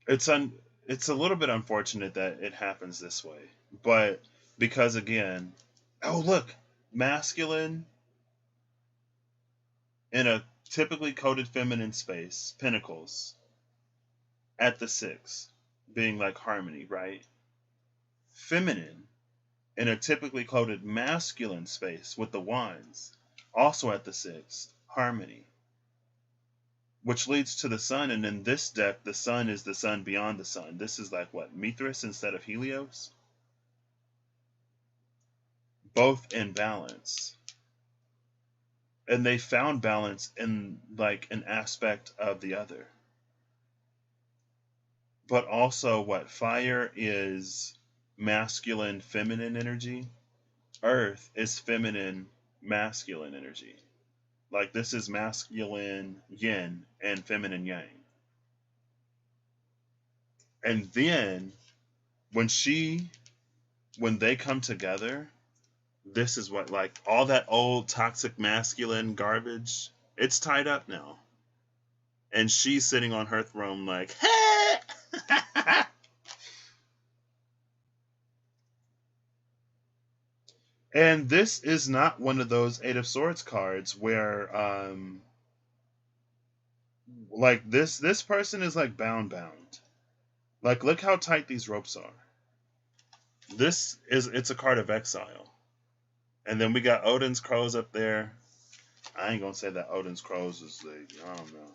it's a little bit unfortunate that it happens this way. But because, again, oh, look, masculine in a typically coded feminine space, Pentacles, at the 6, being like harmony, right? Feminine in a typically coded masculine space with the Wands, also at the 6, harmony. Which leads to the Sun, and in this deck, the Sun is the Sun beyond the Sun. This is like what, Mithras instead of Helios? Both in balance. And they found balance in like an aspect of the other. But also what, fire is masculine, feminine energy. Earth is feminine, masculine energy. Like this is masculine yin and feminine yang. And then when they come together, this is what, like, all that old toxic masculine garbage, it's tied up now. And she's sitting on her throne like, hey! And this is not one of those Eight of Swords cards where, like, this person is, like, bound. Like, look how tight these ropes are. It's a card of exile. And then we got Odin's Crows up there. I ain't gonna say that Odin's Crows is I don't know.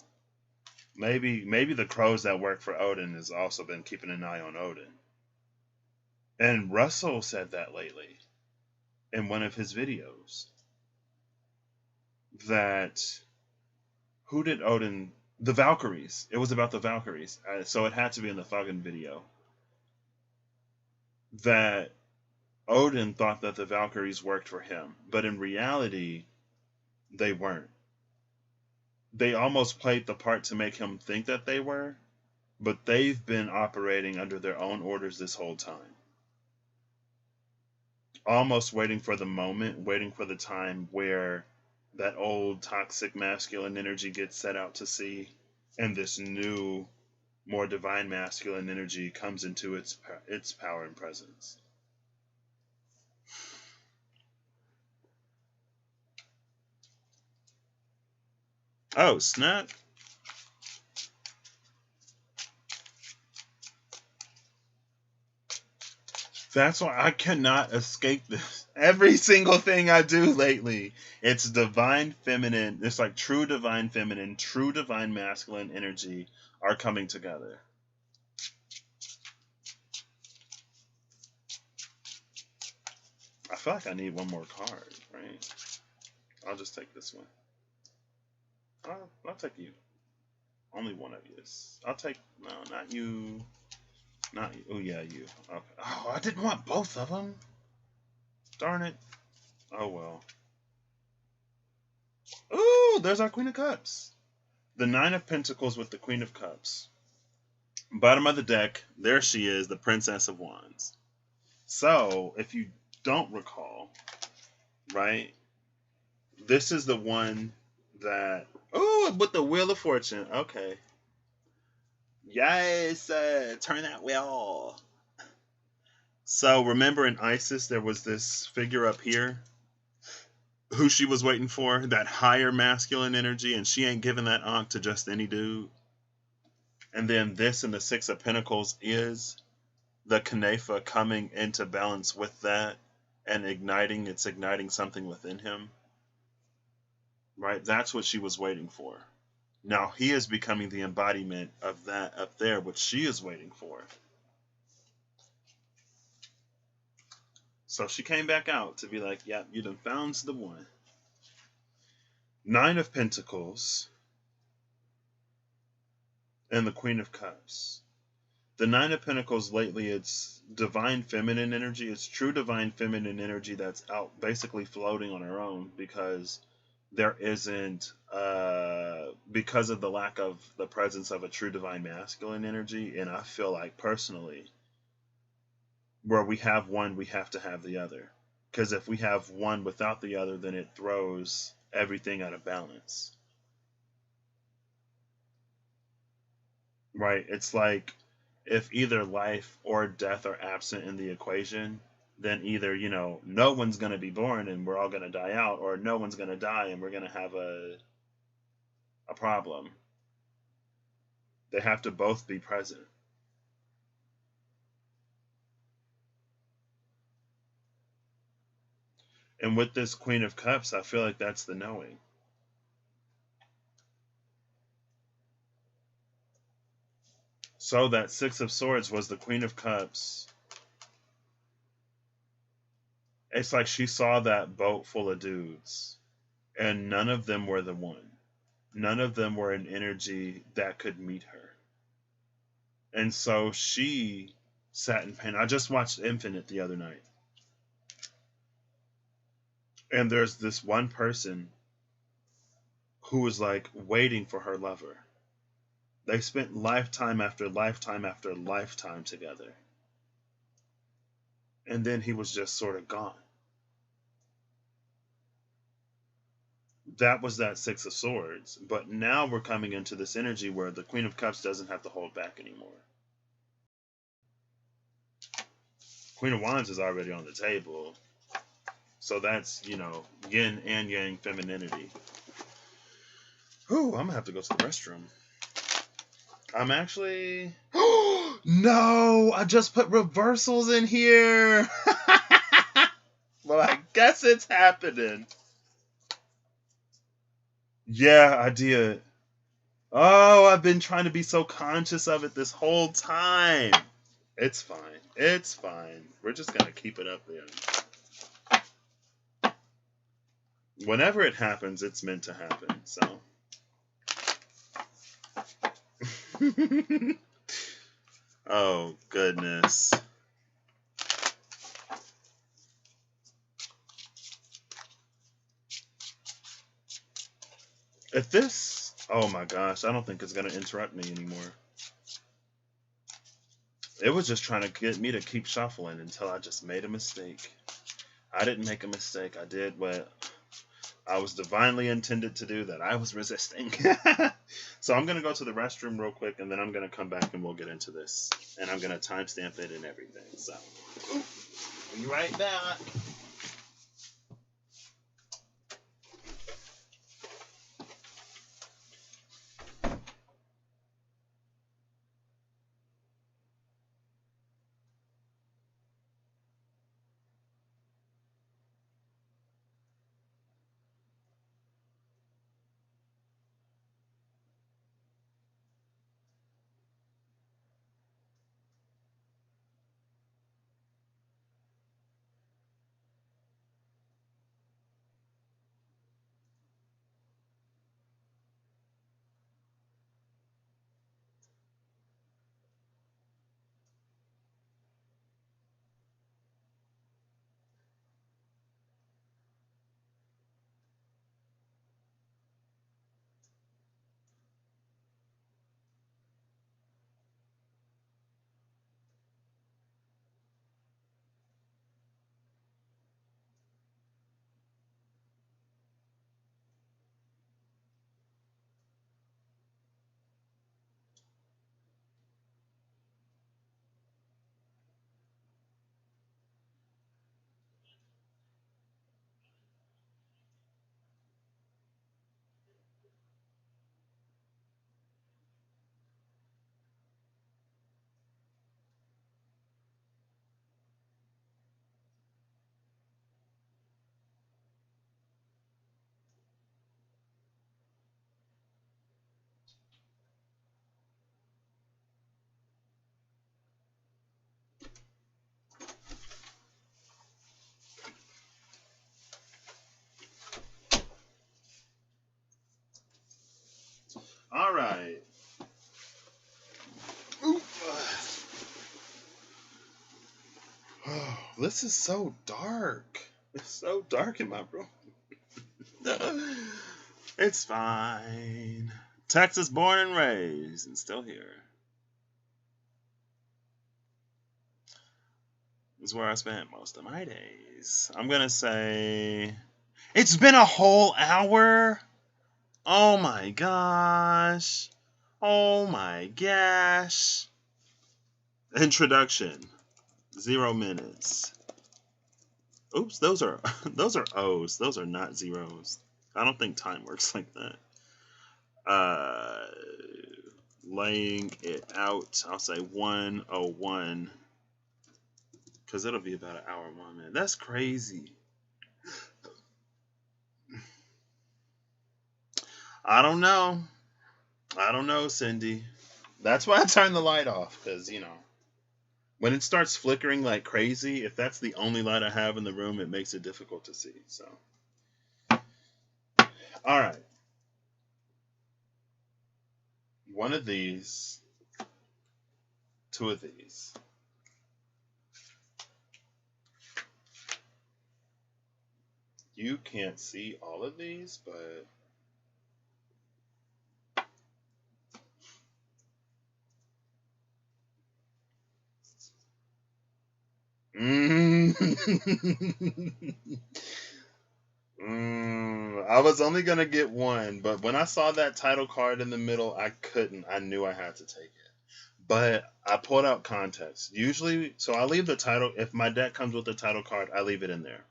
Maybe the crows that work for Odin has also been keeping an eye on Odin. And Russell said that lately in one of his videos. That who did Odin? The Valkyries. It was about the Valkyries. So it had to be in the Thuggin video. That Odin thought that the Valkyries worked for him, but in reality, they weren't. They almost played the part to make him think that they were, but they've been operating under their own orders this whole time. Almost waiting for the moment, waiting for the time where that old toxic masculine energy gets set out to sea, and this new, more divine masculine energy comes into its power and presence. Oh, snap. That's why I cannot escape this. Every single thing I do lately, it's divine feminine. It's like true divine feminine, true divine masculine energy are coming together. I feel like I need one more card, right? I'll just take this one. I'll take you. Only one of you. I'll take, no, not you. Not you. Oh, yeah, you. Okay. Oh, I didn't want both of them. Darn it. Oh, well. Ooh, there's our Queen of Cups. The Nine of Pentacles with the Queen of Cups. Bottom of the deck, there she is, the Princess of Wands. So, if you don't recall, right, this is the one that... Oh, with the Wheel of Fortune. Okay. Yes, turn that wheel. So remember in Isis, there was this figure up here who she was waiting for, that higher masculine energy, and she ain't giving that onk to just any dude. And then this in the Six of Pentacles is the Knefa coming into balance with that and igniting. It's igniting something within him. Right? That's what she was waiting for. Now he is becoming the embodiment of that up there, which she is waiting for. So she came back out to be like, yep, you done found the one. Nine of Pentacles and the Queen of Cups. The Nine of Pentacles lately, it's divine feminine energy. It's true divine feminine energy that's out basically floating on her own because there isn't, because of the lack of the presence of a true divine masculine energy. And I feel like personally, where we have one, we have to have the other. Because if we have one without the other, then it throws everything out of balance. Right? It's like if either life or death are absent in the equation, then either, no one's going to be born and we're all going to die out, or no one's going to die and we're going to have a problem. They have to both be present. And with this Queen of Cups, I feel like that's the knowing. So that Six of Swords was the Queen of Cups. It's like she saw that boat full of dudes, and none of them were the one. None of them were an energy that could meet her. And so she sat in pain. I just watched Infinite the other night. And there's this one person who was like waiting for her lover. They spent lifetime after lifetime after lifetime together. And then he was just sort of gone. That was that Six of Swords. But now we're coming into this energy where the Queen of Cups doesn't have to hold back anymore. Queen of Wands is already on the table. So that's, yin and yang femininity. Whew, I'm going to have to go to the restroom. I'm actually... No! I just put reversals in here! Well, I guess it's happening. Yeah, I did. Oh, I've been trying to be so conscious of it this whole time. It's fine. It's fine. We're just going to keep it up there. Whenever it happens, it's meant to happen, so. Oh, goodness. If this, oh my gosh, I don't think it's going to interrupt me anymore. It was just trying to get me to keep shuffling until I just made a mistake. I didn't make a mistake. I did what I was divinely intended to do that I was resisting. So I'm going to go to the restroom real quick, and then I'm going to come back and we'll get into this. And I'm going to timestamp it and everything. So, be right back. All right. Ooh. Oh, this is so dark. It's so dark in my room. It's fine. Texas born and raised and still here. This is where I spent most of my days. I'm going to say it's been a whole hour. Oh my gosh. Oh my gosh. Introduction. 0 minutes. Oops, those are O's. Those are not zeros. I don't think time works like that. Laying it out. I'll say 1:01 because it'll be about an hour and 1 minute. That's crazy. I don't know. Cindy. That's why I turned the light off because when it starts flickering like crazy, if that's the only light I have in the room, it makes it difficult to see. So, all right. One of these, 2 of these. You can't see all of these, but I was only gonna get one, but when I saw that title card in the middle, I couldn't. I knew I had to take it. But I pulled out context. Usually, so I leave the title. If my deck comes with the title card, I leave it in there.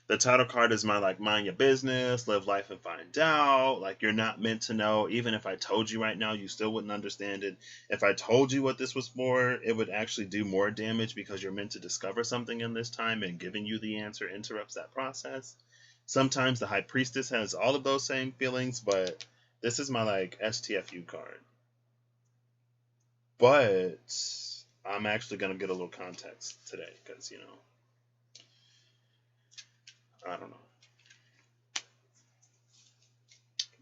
The title card is my mind your business, live life and find out. Like you're not meant to know. Even if I told you right now, you still wouldn't understand it. If I told you what this was for, it would actually do more damage because you're meant to discover something in this time, and giving you the answer interrupts that process. Sometimes the High Priestess has all of those same feelings, but this is my STFU card. But I'm actually going to get a little context today because, I don't know.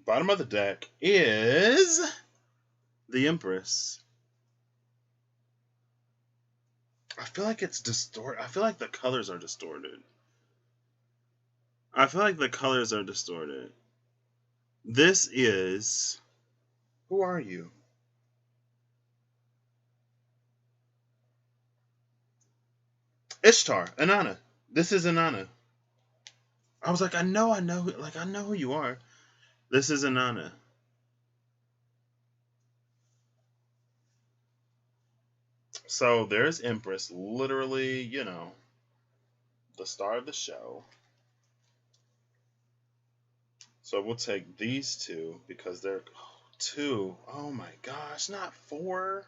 Bottom of the deck is the Empress. I feel like it's distorted. I feel like the colors are distorted. This is... Who are you? Ishtar, Inanna. This is Inanna. I was like, I know who you are. This is Inanna. So there's Empress, literally, the star of the show. So we'll take these 2 because they're 2. Oh my gosh, not 4.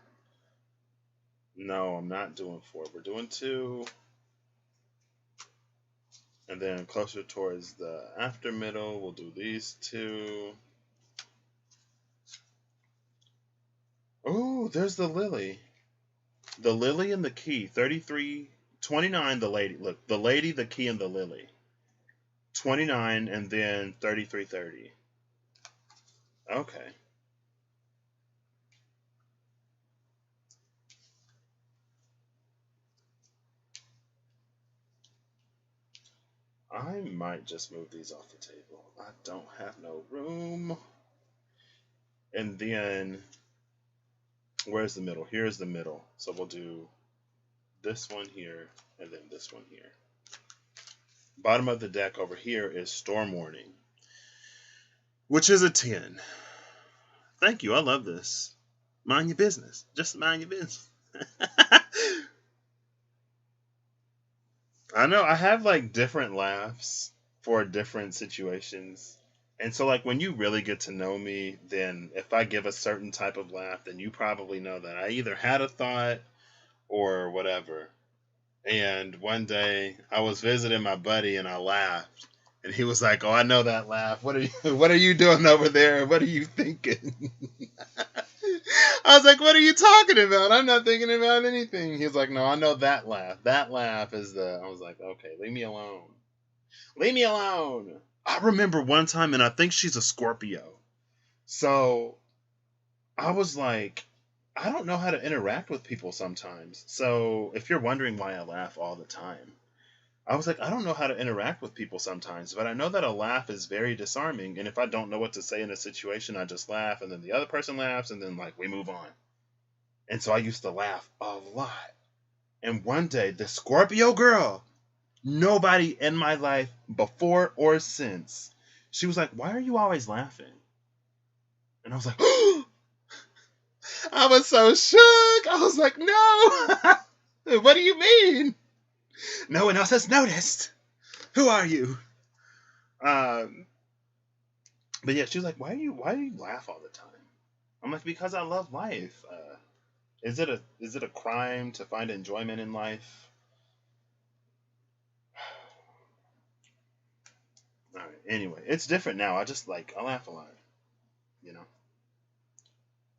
No, I'm not doing 4. We're doing 2. And then closer towards the after middle, we'll do these 2. Oh, there's the lily. The lily and the key. 29, the lady. Look, the lady, the key, and the lily. 29 and then 3330. Okay. I might just move these off the table. I don't have no room. And then, where's the middle? Here's the middle. So we'll do this one here and then this one here. Bottom of the deck over here is Storm Warning, which is a 10. Thank you. I love this. Mind your business. Just mind your business. I know. I have different laughs for different situations. And so when you really get to know me, then if I give a certain type of laugh, then you probably know that I either had a thought or whatever. And one day I was visiting my buddy and I laughed. And he was like, "Oh, I know that laugh. What are you doing over there? What are you thinking?" I was like, "What are you talking about? I'm not thinking about anything." He was like, "No, I know that laugh. That laugh is the..." I was like, "Okay, leave me alone. Leave me alone." I remember one time, and I think she's a Scorpio. So I was like, I don't know how to interact with people sometimes. So if you're wondering why I laugh all the time, I was like, I don't know how to interact with people sometimes, but I know that a laugh is very disarming. And if I don't know what to say in a situation, I just laugh, and then the other person laughs, and then like we move on. And so I used to laugh a lot. And one day, the Scorpio girl, nobody in my life before or since, she was like, "Why are you always laughing?" And I was like, I was so shook. I was like, "No, what do you mean? No one else has noticed. Who are you?" Um, but yeah, she was like, Why do you laugh all the time?" I'm like, "Because I love life. Is it a crime to find enjoyment in life?" All right. Anyway, it's different now. I laugh a lot. You know.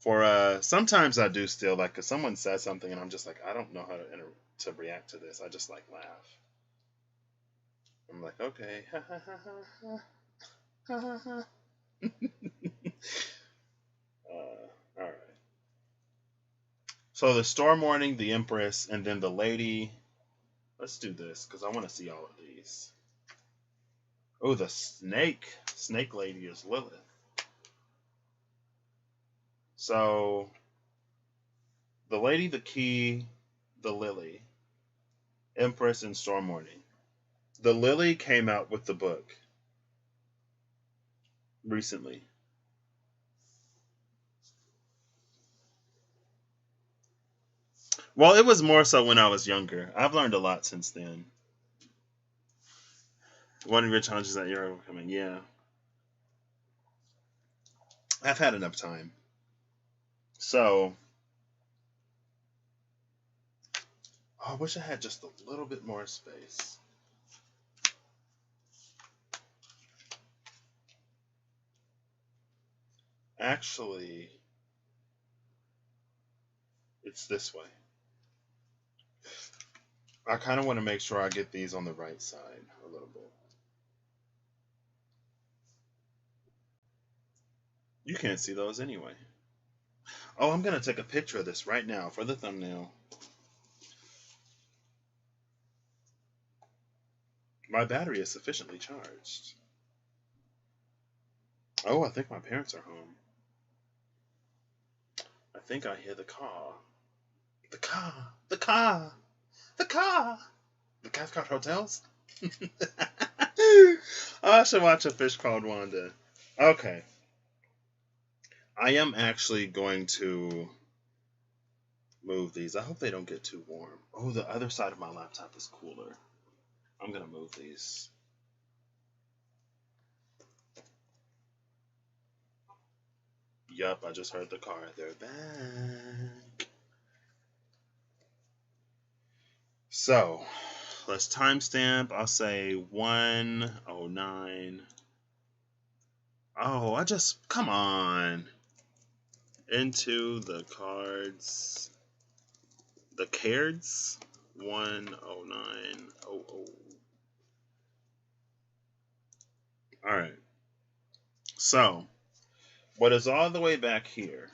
For sometimes I do still like if someone says something and I'm just like I don't know how to react to this. I just like laugh. I'm like, okay. All right. So the storm warning, the Empress, and then the lady. Let's do this because I want to see all of these. Oh, the snake lady is Lilith. So the lady, the key, the lily, Empress, and storm warning. The lily came out with the book recently. Well, it was more so when I was younger. I've learned a lot since then. One of your challenges that you're overcoming, yeah. I've had enough time. So, I wish I had just a little bit more space. Actually, it's this way. I kind of want to make sure I get these on the right side a little bit. You can't see those anyway. Oh, I'm going to take a picture of this right now for the thumbnail. My battery is sufficiently charged. Oh, I think my parents are home. I think I hear the car. The car. The car. The car. The Cathcart Hotels? I should watch A Fish Called Wanda. Okay. I am actually going to move these. I hope they don't get too warm. Oh, the other side of my laptop is cooler. I'm going to move these. Yup, I just heard the car. They're back. So, let's timestamp. I'll say 1:09. Oh, come on. Into the cards. The cards. 1:09:00. Alright. So, what is all the way back here?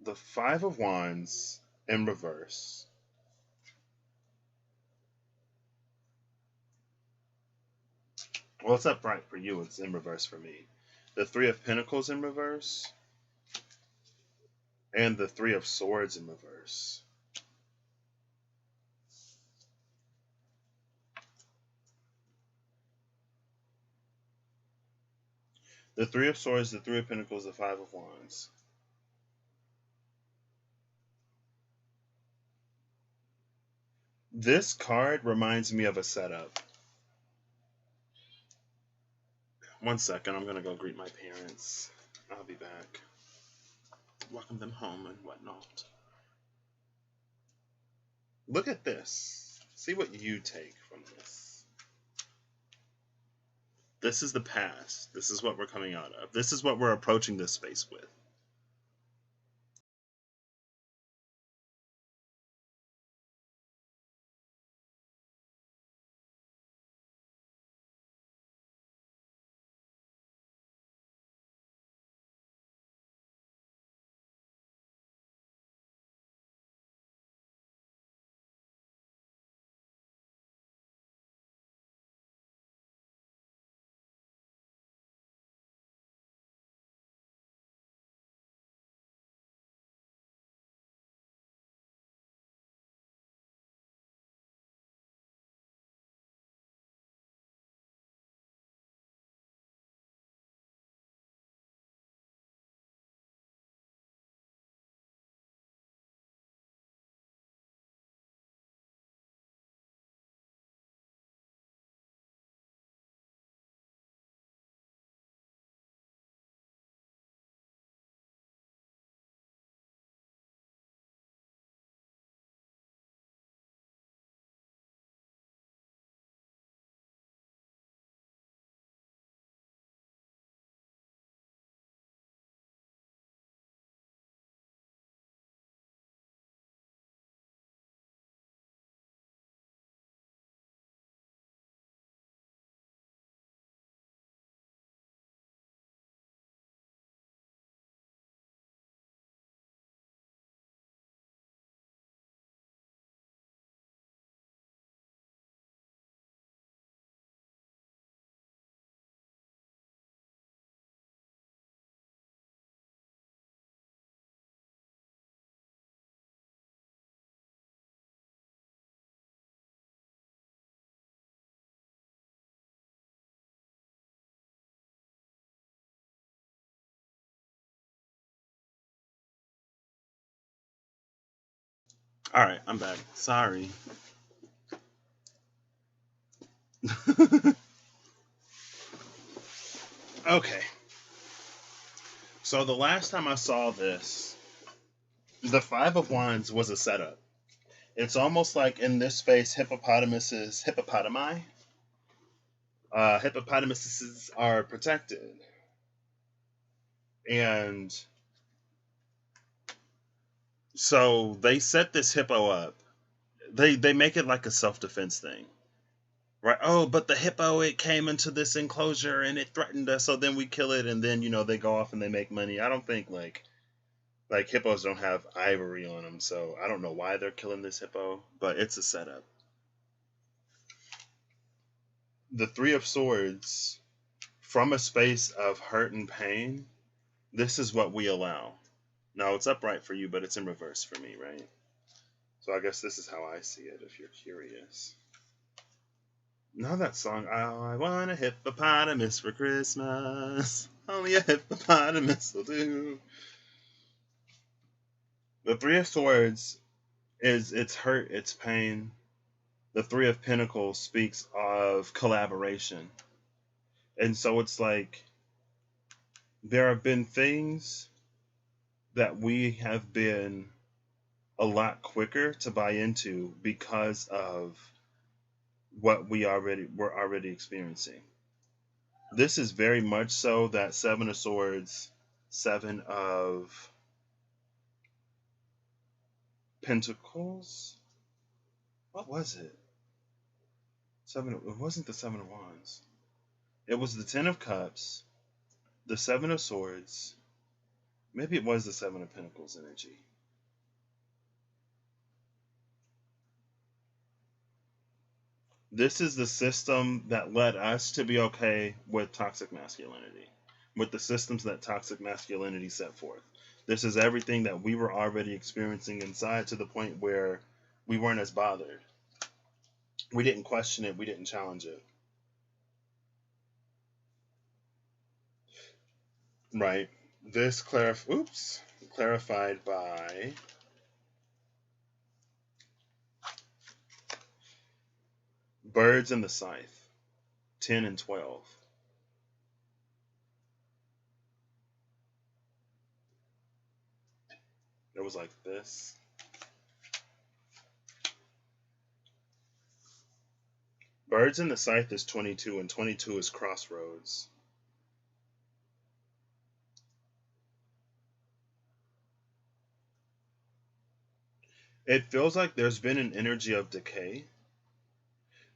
The Five of Wands in reverse. Well, it's upright for you. It's in reverse for me. The Three of Pentacles in reverse. And the Three of Swords in reverse. The Three of Swords, the Three of Pentacles, the Five of Wands. This card reminds me of a setup. One second, I'm going to go greet my parents. I'll be back. Welcome them home and whatnot. Look at this. See what you take from this. This is the past. This is what we're coming out of. This is what we're approaching this space with. All right, I'm back. Sorry. Okay. So the last time I saw this, the Five of Wands was a setup. It's almost like in this space, hippopotamuses are protected, and so they set this hippo up. They make it like a self defense thing, right? Oh, but the hippo, it came into this enclosure and it threatened us, so then we kill it, and then they go off and they make money. I don't think like hippos don't have ivory on them, so I don't know why they're killing this hippo, but it's a setup. The Three of Swords, from a space of hurt and pain, this is what we allow. Now it's upright for you, but it's in reverse for me, right? So I guess this is how I see it, if you're curious. Now that song, I want a hippopotamus for Christmas. Only a hippopotamus will do. The Three of Swords is it's hurt, it's pain. The Three of Pentacles speaks of collaboration. And so it's like there have been things that we have been a lot quicker to buy into because of what we're already experiencing. This is very much so that Seven of Swords, Seven of Pentacles. What was it? It wasn't the Seven of Wands. It was the Ten of Cups, the Seven of Swords. Maybe it was the Seven of Pentacles energy. This is the system that led us to be okay with toxic masculinity, with the systems that toxic masculinity set forth. This is everything that we were already experiencing inside, to the point where we weren't as bothered. We didn't question it. We didn't challenge it. Right. This clarified by Birds and the Scythe, 10 and 12. It was like this. Birds and the Scythe is 22, and 22 is crossroads. It feels like there's been an energy of decay.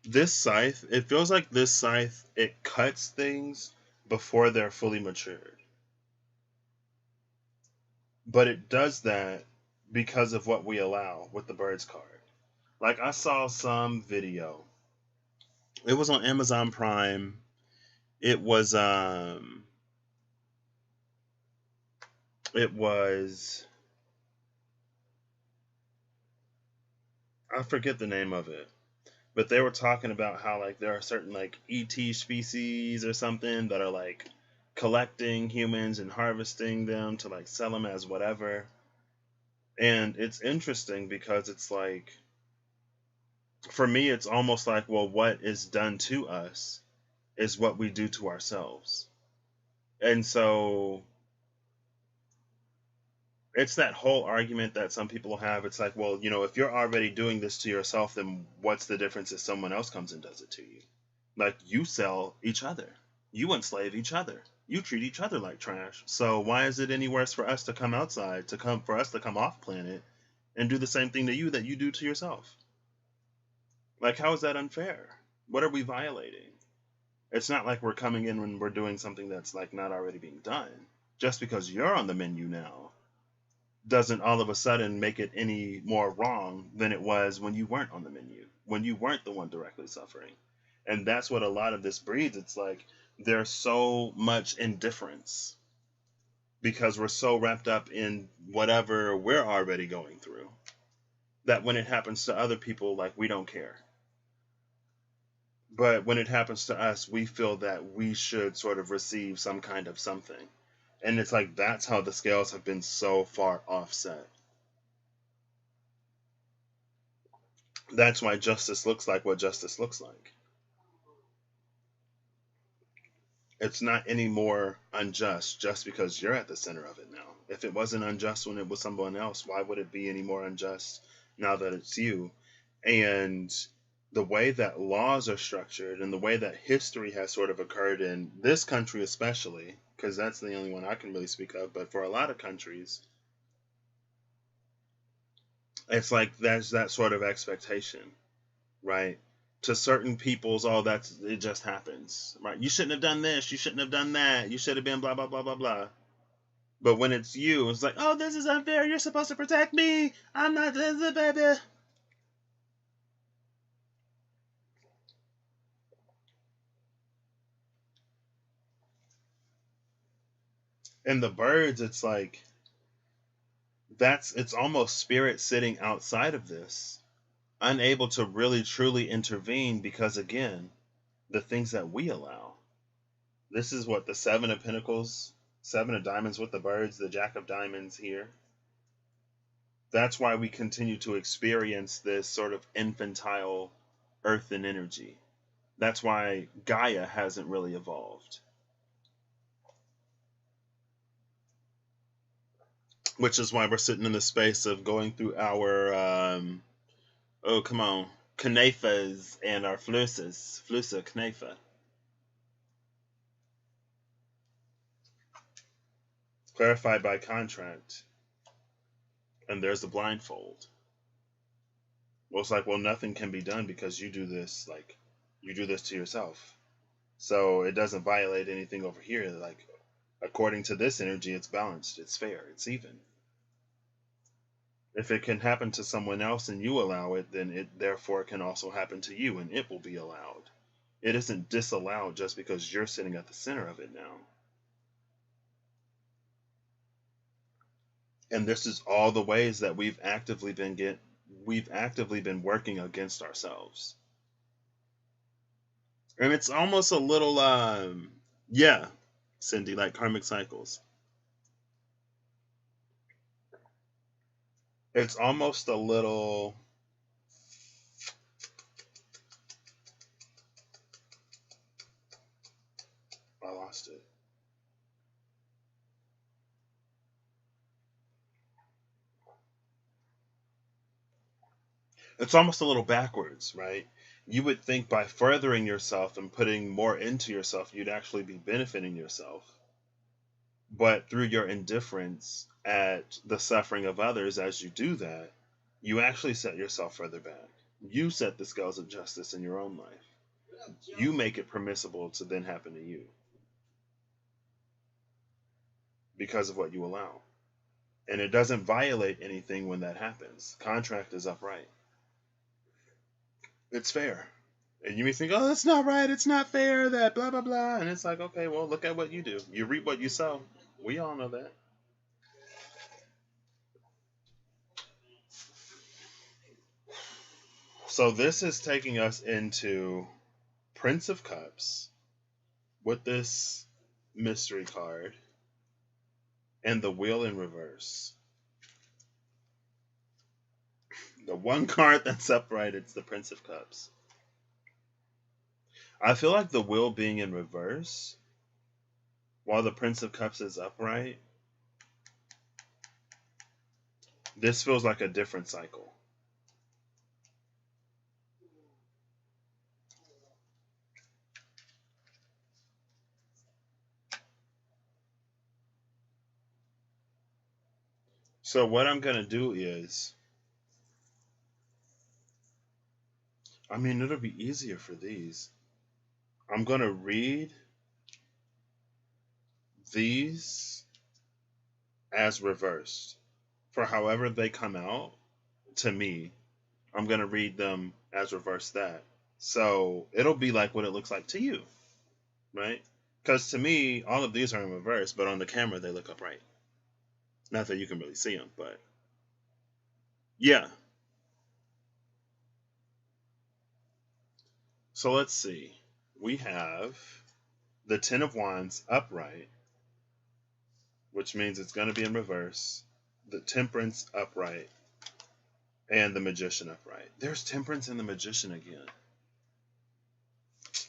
This scythe, it feels like this scythe, it cuts things before they're fully matured. But it does that because of what we allow with the Birds card. Like, I saw some video. It was on Amazon Prime. It was I forget the name of it. But they were talking about how like there are certain like ET species or something that are like collecting humans and harvesting them to like sell them as whatever. And it's interesting because it's like, for me, it's almost like, well, what is done to us is what we do to ourselves. And so it's that whole argument that some people have. It's like, well, if you're already doing this to yourself, then what's the difference if someone else comes and does it to you? Like, you sell each other. You enslave each other. You treat each other like trash. So why is it any worse for us to come outside, for us to come off planet and do the same thing to you that you do to yourself? Like, how is that unfair? What are we violating? It's not like we're coming in when we're doing something that's like not already being done. Just because you're on the menu now doesn't all of a sudden make it any more wrong than it was when you weren't on the menu, when you weren't the one directly suffering. And that's what a lot of this breeds. It's like there's so much indifference because we're so wrapped up in whatever we're already going through that when it happens to other people, like, we don't care. But when it happens to us, we feel that we should sort of receive some kind of something. And it's like that's how the scales have been so far offset. That's why justice looks like what justice looks like. It's not any more unjust just because you're at the center of it now. If it wasn't unjust when it was someone else, why would it be any more unjust now that it's you? And the way that laws are structured and the way that history has sort of occurred in this country, especially, because that's the only one I can really speak of, but for a lot of countries, it's like there's that sort of expectation, right? To certain people's, oh, that's it just happens, right? You shouldn't have done this, you shouldn't have done that, you should have been blah blah blah blah blah. But when it's you, it's like, oh, this is unfair. You're supposed to protect me. I'm not this, baby. And the birds, it's like it's almost spirit sitting outside of this, unable to really truly intervene because again, the things that we allow. This is what the Seven of Pentacles, Seven of Diamonds with the birds, the Jack of Diamonds here. That's why we continue to experience this sort of infantile earthen energy. That's why Gaia hasn't really evolved. Which is why we're sitting in the space of going through our, oh, come on, Knefas and our Flusas. Flusa, Knefa. Clarified by contract. And there's the blindfold. Well, it's like, well, nothing can be done because you do this, like, you do this to yourself. So it doesn't violate anything over here. Like, according to this energy, it's balanced, it's fair, it's even. If it can happen to someone else and you allow it, then it therefore can also happen to you and it will be allowed. It isn't disallowed just because you're sitting at the center of it now. And this is all the ways that we've actively been working against ourselves. And it's almost a little yeah, Cindy, like karmic cycles. It's almost a little I lost it. It's almost a little backwards, right? You would think by furthering yourself and putting more into yourself, you'd actually be benefiting yourself. But through your indifference at the suffering of others, as you do that, you actually set yourself further back. You set the scales of justice in your own life. You make it permissible to then happen to you because of what you allow. And it doesn't violate anything when that happens. Contract is upright. It's fair. And you may think, oh, that's not right, it's not fair, that blah, blah, blah. And it's like, okay, well, look at what you do. You reap what you sow. We all know that. So this is taking us into Prince of Cups with this mystery card and the wheel in reverse. The one card that's upright, it's the Prince of Cups. I feel like the wheel being in reverse while the Prince of Cups is upright, this feels like a different cycle. So what I'm going to do is, I mean, it'll be easier for these. I'm going to read these as reversed. For however they come out to me, I'm going to read them as reverse that. So it'll be like what it looks like to you, right? Because to me, all of these are in reverse, but on the camera, they look upright. Not that you can really see them, but yeah. So let's see. We have the Ten of Wands upright, which means it's going to be in reverse. The Temperance upright. And the Magician upright. There's Temperance and the Magician again.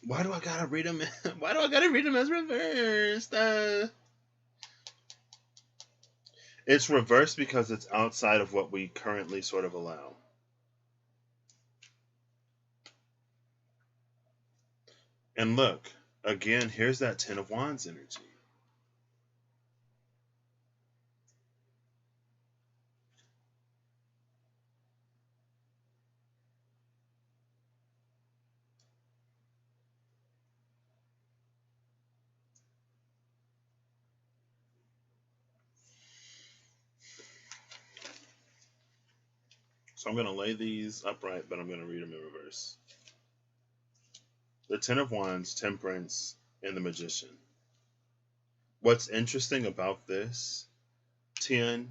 Why do I gotta read them? Why do I gotta read them as reversed? It's reversed because it's outside of what we currently sort of allow. And look, again, here's that Ten of Wands energy. So I'm going to lay these upright, but I'm going to read them in reverse. The Ten of Wands, Temperance, and the Magician. What's interesting about this, 10,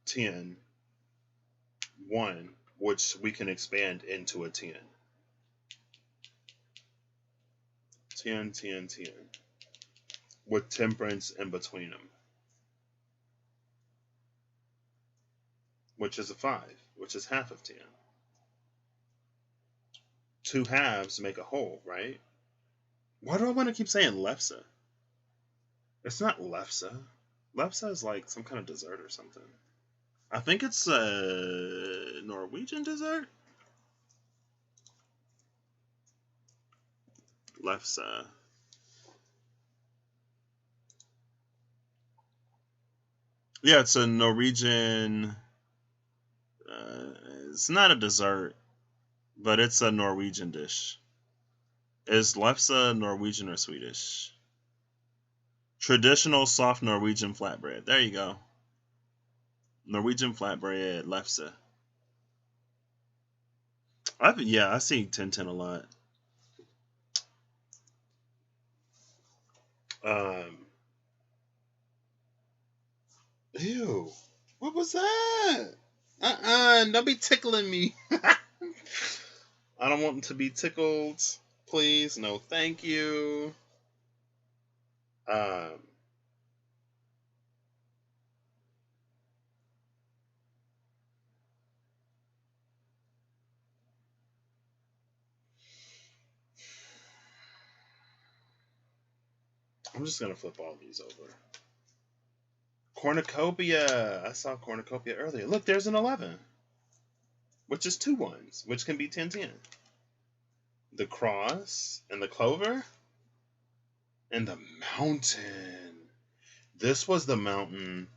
10, 1, which we can expand into a 10. 10, 10, 10. With Temperance in between them. Which is a 5, which is half of 10. Two halves make a whole, right? Why do I want to keep saying lefse? It's not lefse. Lefse is like some kind of dessert or something. I think it's a Norwegian dessert. Lefse. Yeah, it's a Norwegian. It's not a dessert, but it's a Norwegian dish. Is lefse Norwegian or Swedish? Traditional soft Norwegian flatbread. There you go. Norwegian flatbread, lefse. I see 1010 a lot. Ew. What was that? Don't be tickling me. I don't want them to be tickled. Please, no thank you. I'm just going to flip all these over. Cornucopia. I saw cornucopia earlier. Look, there's an 11. Which is 2 ones, which can be 10-10. The cross and the clover and the mountain. This was the mountain.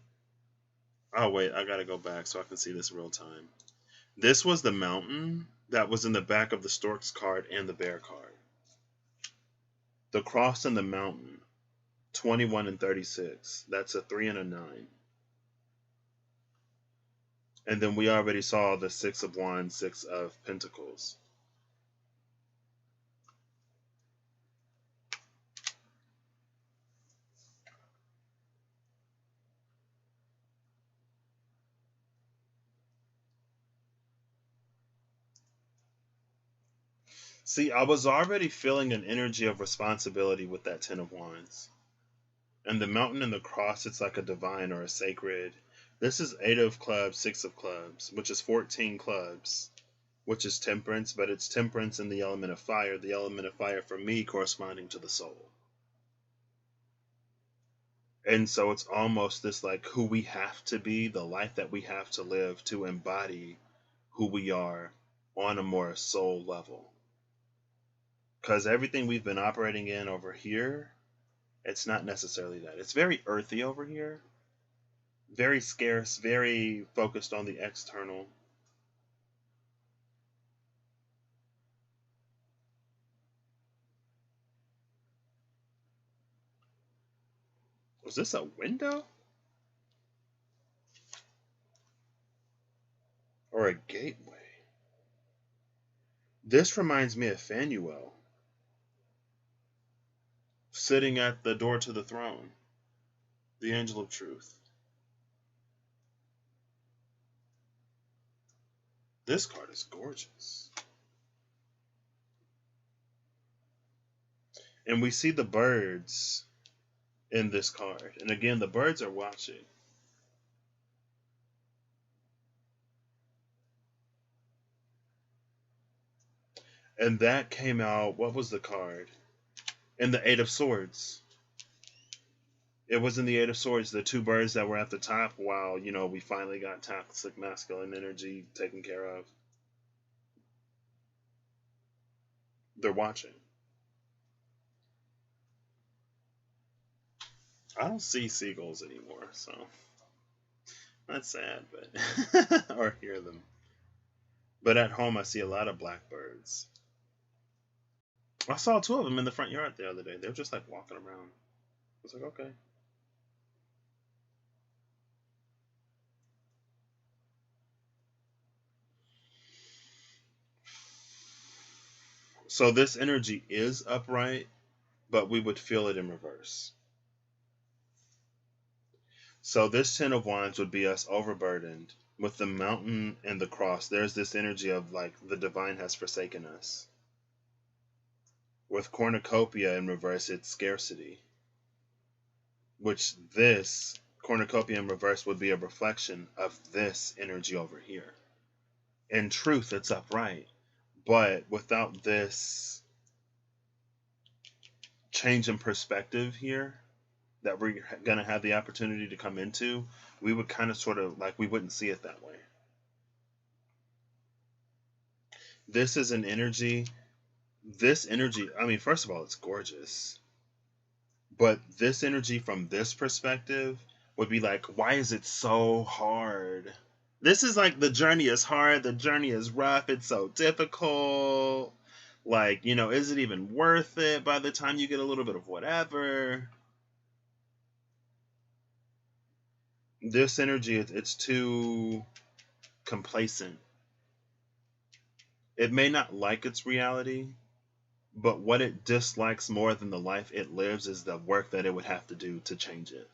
Oh, wait, I got to go back so I can see this real time. This was the mountain that was in the back of the Storks card and the Bear card. The cross and the mountain. 21 and 36. That's a 3 and a 9. And then we already saw the 6 of Wands, 6 of Pentacles. See, I was already feeling an energy of responsibility with that 10 of Wands. And the mountain and the cross, it's like a divine or a sacred. This is 8 of clubs, 6 of clubs, which is 14 clubs, which is temperance, but it's temperance in the element of fire for me corresponding to the soul. And so it's almost this like who we have to be, the life that we have to live to embody who we are on a more soul level. Because everything we've been operating in over here, it's not necessarily that. It's very earthy over here. Very scarce, very focused on the external. Was this a window? Or a gateway? This reminds me of Phanuel. Sitting at the door to the throne. The angel of truth. This card is gorgeous. And we see the birds in this card. And again, the birds are watching. And that came out, what was the card? In the Eight of Swords. It was in the Eight of Swords, the two birds that were at the top while, we finally got toxic masculine energy taken care of. They're watching. I don't see seagulls anymore, so that's sad, but or hear them. But at home, I see a lot of blackbirds. I saw two of them in the front yard the other day. They were just like walking around. I was like, okay. So this energy is upright, but we would feel it in reverse. So this Ten of Wands would be us overburdened with the mountain and the cross. There's this energy of like the divine has forsaken us. With cornucopia in reverse, it's scarcity. Which this cornucopia in reverse would be a reflection of this energy over here. In truth, it's upright. But without this change in perspective here that we're going to have the opportunity to come into, we would kind of sort of like, we wouldn't see it that way. This is an energy. This energy, I mean, first of all, it's gorgeous. But this energy from this perspective would be like, why is it so hard? This is like the journey is hard, the journey is rough, it's so difficult. Like, is it even worth it by the time you get a little bit of whatever? This energy, it's too complacent. It may not like its reality, but what it dislikes more than the life it lives is the work that it would have to do to change it.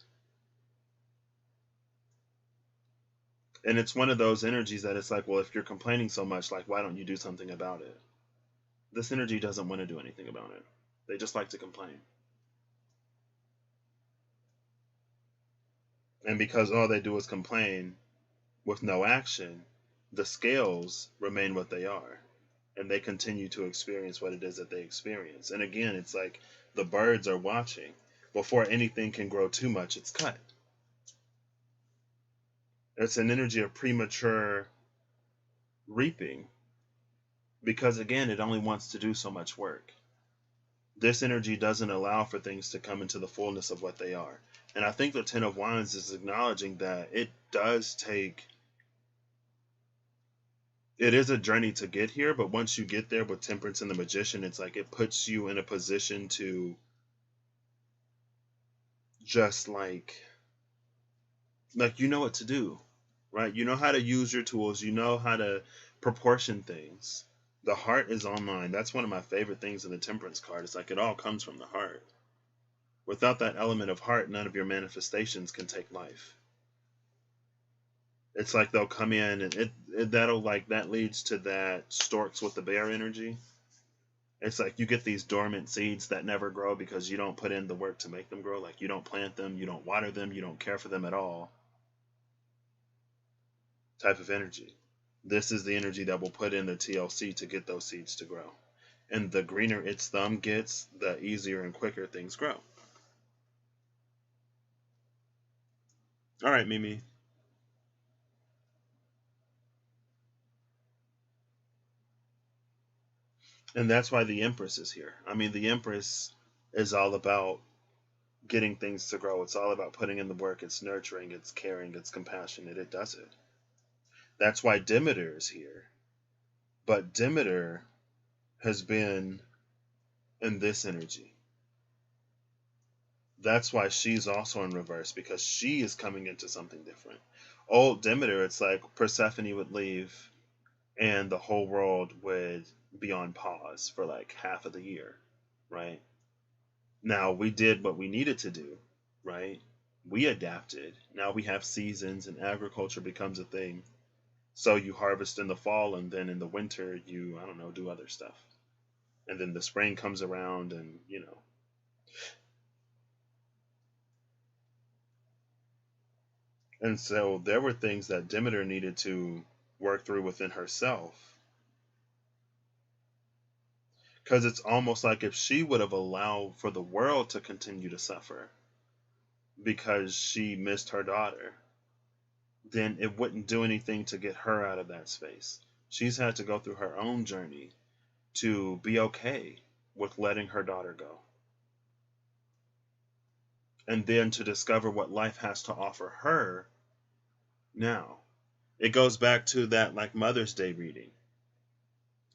And it's one of those energies that it's like, well, if you're complaining so much, like, why don't you do something about it? This energy doesn't want to do anything about it. They just like to complain. And because all they do is complain with no action, the scales remain what they are. And they continue to experience what it is that they experience. And again, it's like the birds are watching. Before anything can grow too much, it's cut. It's an energy of premature reaping. Because again, it only wants to do so much work. This energy doesn't allow for things to come into the fullness of what they are. And I think the Ten of Wands is acknowledging that it does take... It is a journey to get here, but once you get there with Temperance and the Magician, it's like it puts you in a position to just like you know what to do, right? You know how to use your tools. You know how to proportion things. The heart is online. That's one of my favorite things in the Temperance card. It's like it all comes from the heart. Without that element of heart, none of your manifestations can take life. It's like they'll come in and that leads to that storks with the bear energy. It's like you get these dormant seeds that never grow because you don't put in the work to make them grow. Like you don't plant them, you don't water them, you don't care for them at all. Type of energy. This is the energy that will put in the TLC to get those seeds to grow. And the greener its thumb gets, the easier and quicker things grow. All right, Mimi. And that's why the Empress is here. I mean, the Empress is all about getting things to grow. It's all about putting in the work. It's nurturing, it's caring, it's compassionate. It does it. That's why Demeter is here. But Demeter has been in this energy. That's why she's also in reverse, because she is coming into something different. Old Demeter, it's like Persephone would leave and the whole world would be on pause for like half of the year, right? Now we did what we needed to do, right? We adapted. Now we have seasons and agriculture becomes a thing. So you harvest in the fall and then in the winter you, I don't know, do other stuff. And then the spring comes around and, And so there were things that Demeter needed to work through within herself Because it's almost like if she would have allowed for the world to continue to suffer because she missed her daughter, then it wouldn't do anything to get her out of that space. She's had to go through her own journey to be okay with letting her daughter go. And then to discover what life has to offer her now. It goes back to that like Mother's Day reading,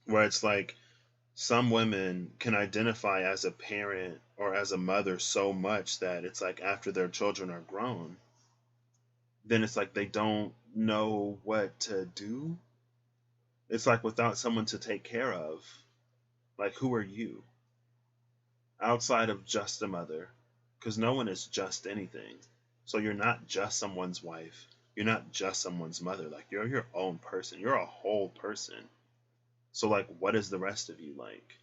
where it's like some women can identify as a parent or as a mother so much that it's like after their children are grown, then it's like they don't know what to do. It's like without someone to take care of, like who are you outside of just a mother? Because no one is just anything. So you're not just someone's wife. You're not just someone's mother. Like you're your own person. You're a whole person. So like what is the rest of you like?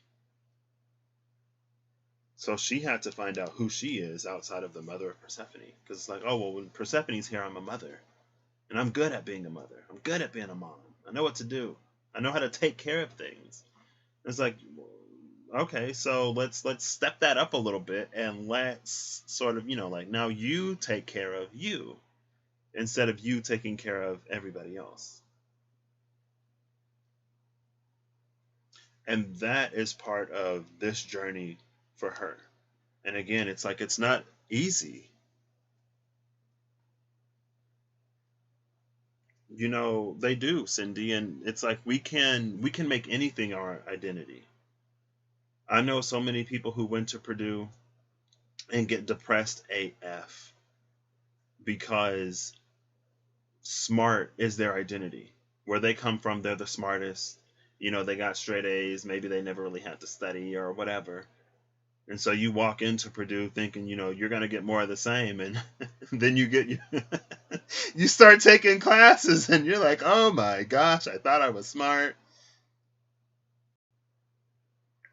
So she had to find out who she is outside of the mother of Persephone. Because it's like, oh well, when Persephone's here, I'm a mother. And I'm good at being a mother. I'm good at being a mom. I know what to do. I know how to take care of things. It's like, okay, so let's step that up a little bit and let's sort of, like now you take care of you instead of you taking care of everybody else. And that is part of this journey for her. And again, it's like it's not easy. They do, Cindy, and it's like we can make anything our identity. I know so many people who went to Purdue and get depressed AF because smart is their identity. Where they come from, they're the smartest. They got straight A's. Maybe they never really had to study or whatever. And so you walk into Purdue thinking, you're going to get more of the same. And then you start taking classes and you're like, oh my gosh, I thought I was smart.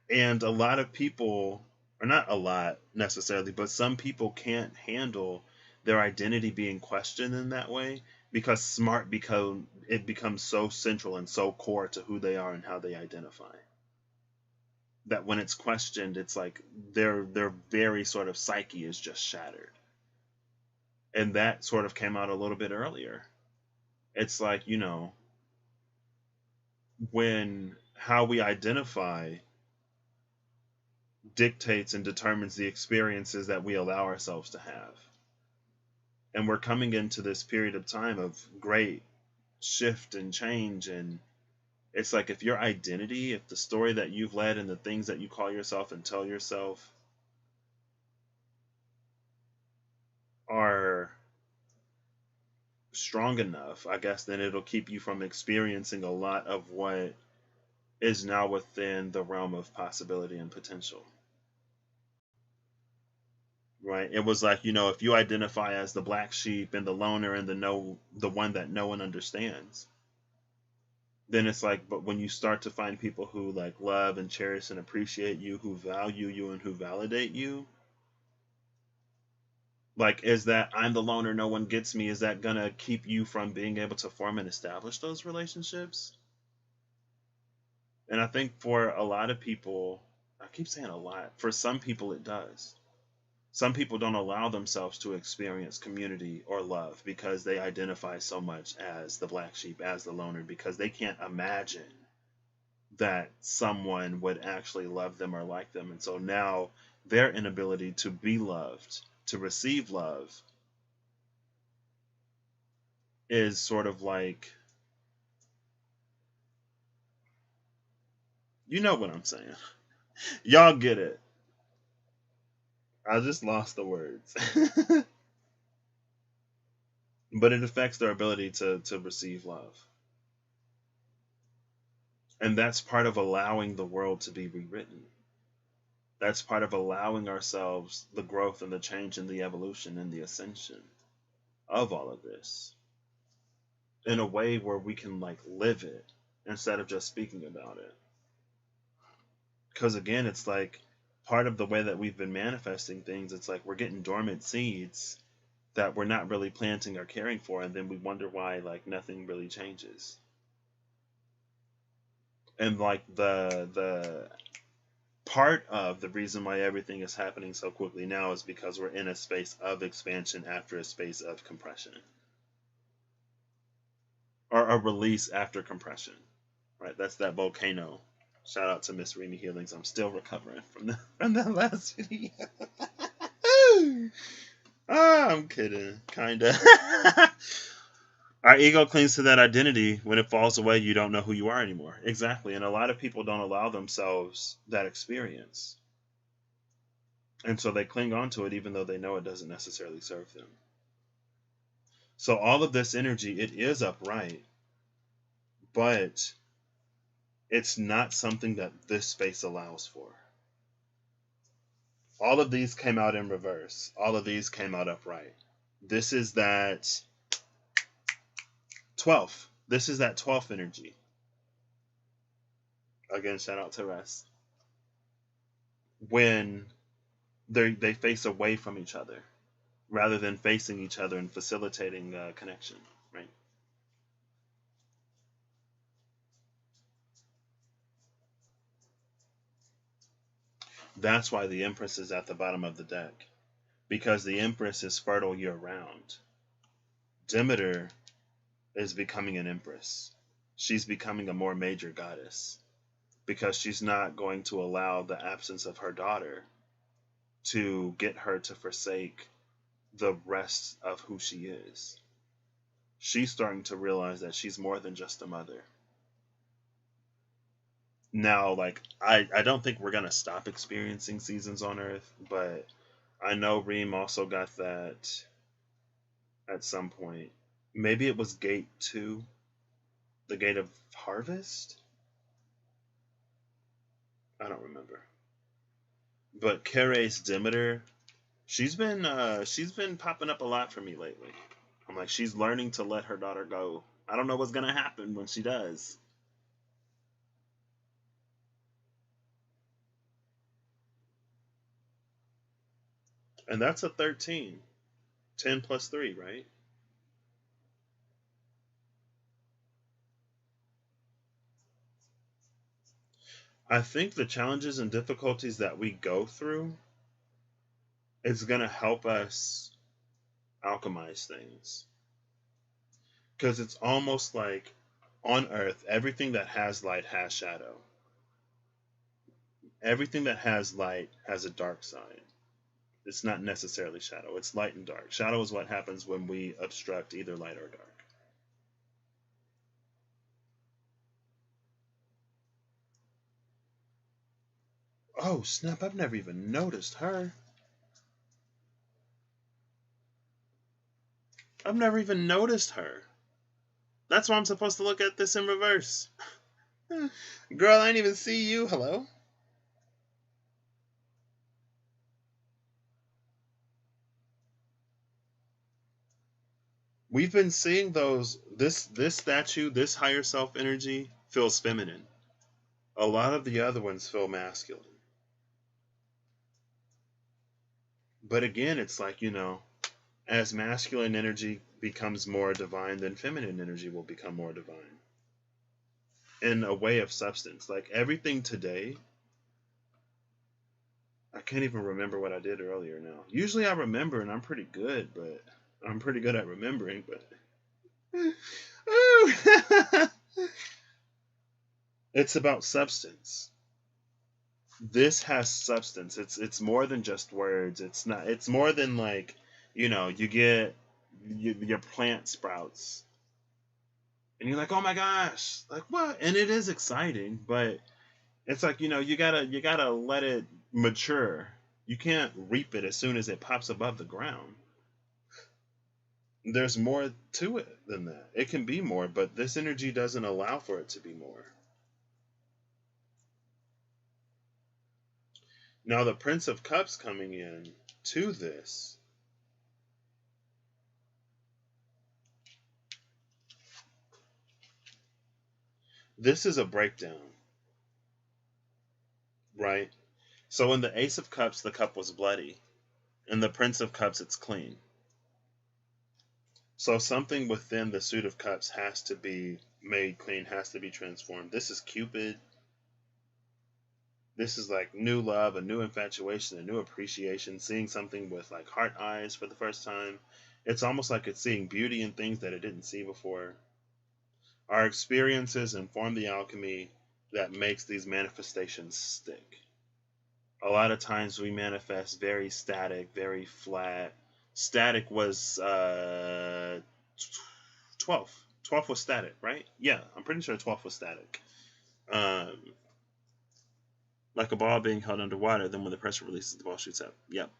And a lot of people, or not a lot necessarily, but some people can't handle their identity being questioned in that way because smart becomes so central and so core to who they are and how they identify. That when it's questioned, it's like their very sort of psyche is just shattered. And that sort of came out a little bit earlier. It's like, when how we identify dictates and determines the experiences that we allow ourselves to have. And we're coming into this period of time of great shift and change. And it's like if your identity, if the story that you've led and the things that you call yourself and tell yourself are strong enough, I guess, then it'll keep you from experiencing a lot of what is now within the realm of possibility and potential. Right? It was like, if you identify as the black sheep and the loner and the one that no one understands, then it's like, but when you start to find people who like love and cherish and appreciate you, who value you and who validate you, like, is that I'm the loner, no one gets me, is that gonna keep you from being able to form and establish those relationships? And I think for a lot of people, I keep saying a lot, for some people it does. Some people don't allow themselves to experience community or love because they identify so much as the black sheep, as the loner, because they can't imagine that someone would actually love them or like them. And so now their inability to be loved, to receive love, is sort of like, you know what I'm saying. Y'all get it. I just lost the words. But it affects their ability to receive love. And that's part of allowing the world to be rewritten. That's part of allowing ourselves the growth and the change and the evolution and the ascension of all of this in a way where we can like live it instead of just speaking about it. Because again, it's like part of the way that we've been manifesting things, it's like we're getting dormant seeds that we're not really planting or caring for, and then we wonder why like nothing really changes. And like the part of the reason why everything is happening so quickly now is because we're in a space of expansion after a space of compression, or a release after compression, right? That's that volcano. Shout out to Miss Remy Healings. I'm still recovering from that last video. I'm kidding, kinda. Our ego clings to that identity. When it falls away, you don't know who you are anymore. Exactly. And a lot of people don't allow themselves that experience. And so they cling on to it even though they know it doesn't necessarily serve them. So all of this energy, it is upright, but it's not something that this space allows for. All of these came out in reverse. All of these came out upright. This is that 12th. This is that 12th energy. Again, shout out to Rest. When they face away from each other rather than facing each other and facilitating connection, right? That's why the Empress is at the bottom of the deck, because the Empress is fertile year-round. Demeter is becoming an Empress. She's becoming a more major goddess because she's not going to allow the absence of her daughter to get her to forsake the rest of who she is. She's starting to realize that she's more than just a mother. Now, like, I don't think we're gonna stop experiencing seasons on Earth, but I know Reem also got that at some point. Maybe it was Gate 2, the Gate of Harvest? I don't remember. But Keres Demeter, she's been popping up a lot for me lately. I'm like, she's learning to let her daughter go. I don't know what's gonna happen when she does. And that's a 13. 10 plus 3, right? I think the challenges and difficulties that we go through is going to help us alchemize things. Because it's almost like on Earth, everything that has light has shadow. Everything that has light has a dark side. It's not necessarily shadow, it's light and dark. Shadow is what happens when we obstruct either light or dark. Oh, snap, I've never even noticed her. I've never even noticed her. That's why I'm supposed to look at this in reverse. Girl, I didn't even see you. Hello? We've been seeing those. This statue, this higher self energy feels feminine. A lot of the other ones feel masculine. But again, it's like, as masculine energy becomes more divine, then feminine energy will become more divine. In a way of substance. Like everything today, I can't even remember what I did earlier now. Usually I remember and I'm pretty good, but I'm pretty good at remembering, but it's about substance. This has substance. It's more than just words. It's more than like, you get your plant sprouts. And you're like, "Oh my gosh." Like, what? And it is exciting, but it's like, you gotta let it mature. You can't reap it as soon as it pops above the ground. There's more to it than that. It can be more, but this energy doesn't allow for it to be more. Now the Prince of Cups coming in to this. This is a breakdown, right? So in the Ace of Cups, the cup was bloody. In the Prince of Cups, it's clean. So something within the Suit of Cups has to be made clean, has to be transformed. This is Cupid. This is like new love, a new infatuation, a new appreciation, seeing something with like heart eyes for the first time. It's almost like it's seeing beauty in things that it didn't see before. Our experiences inform the alchemy that makes these manifestations stick. A lot of times we manifest very static, very flat. Static was 12. 12 was static, right? Yeah, I'm pretty sure 12 was static. Like a ball being held underwater, then when the pressure releases, the ball shoots up. Yep.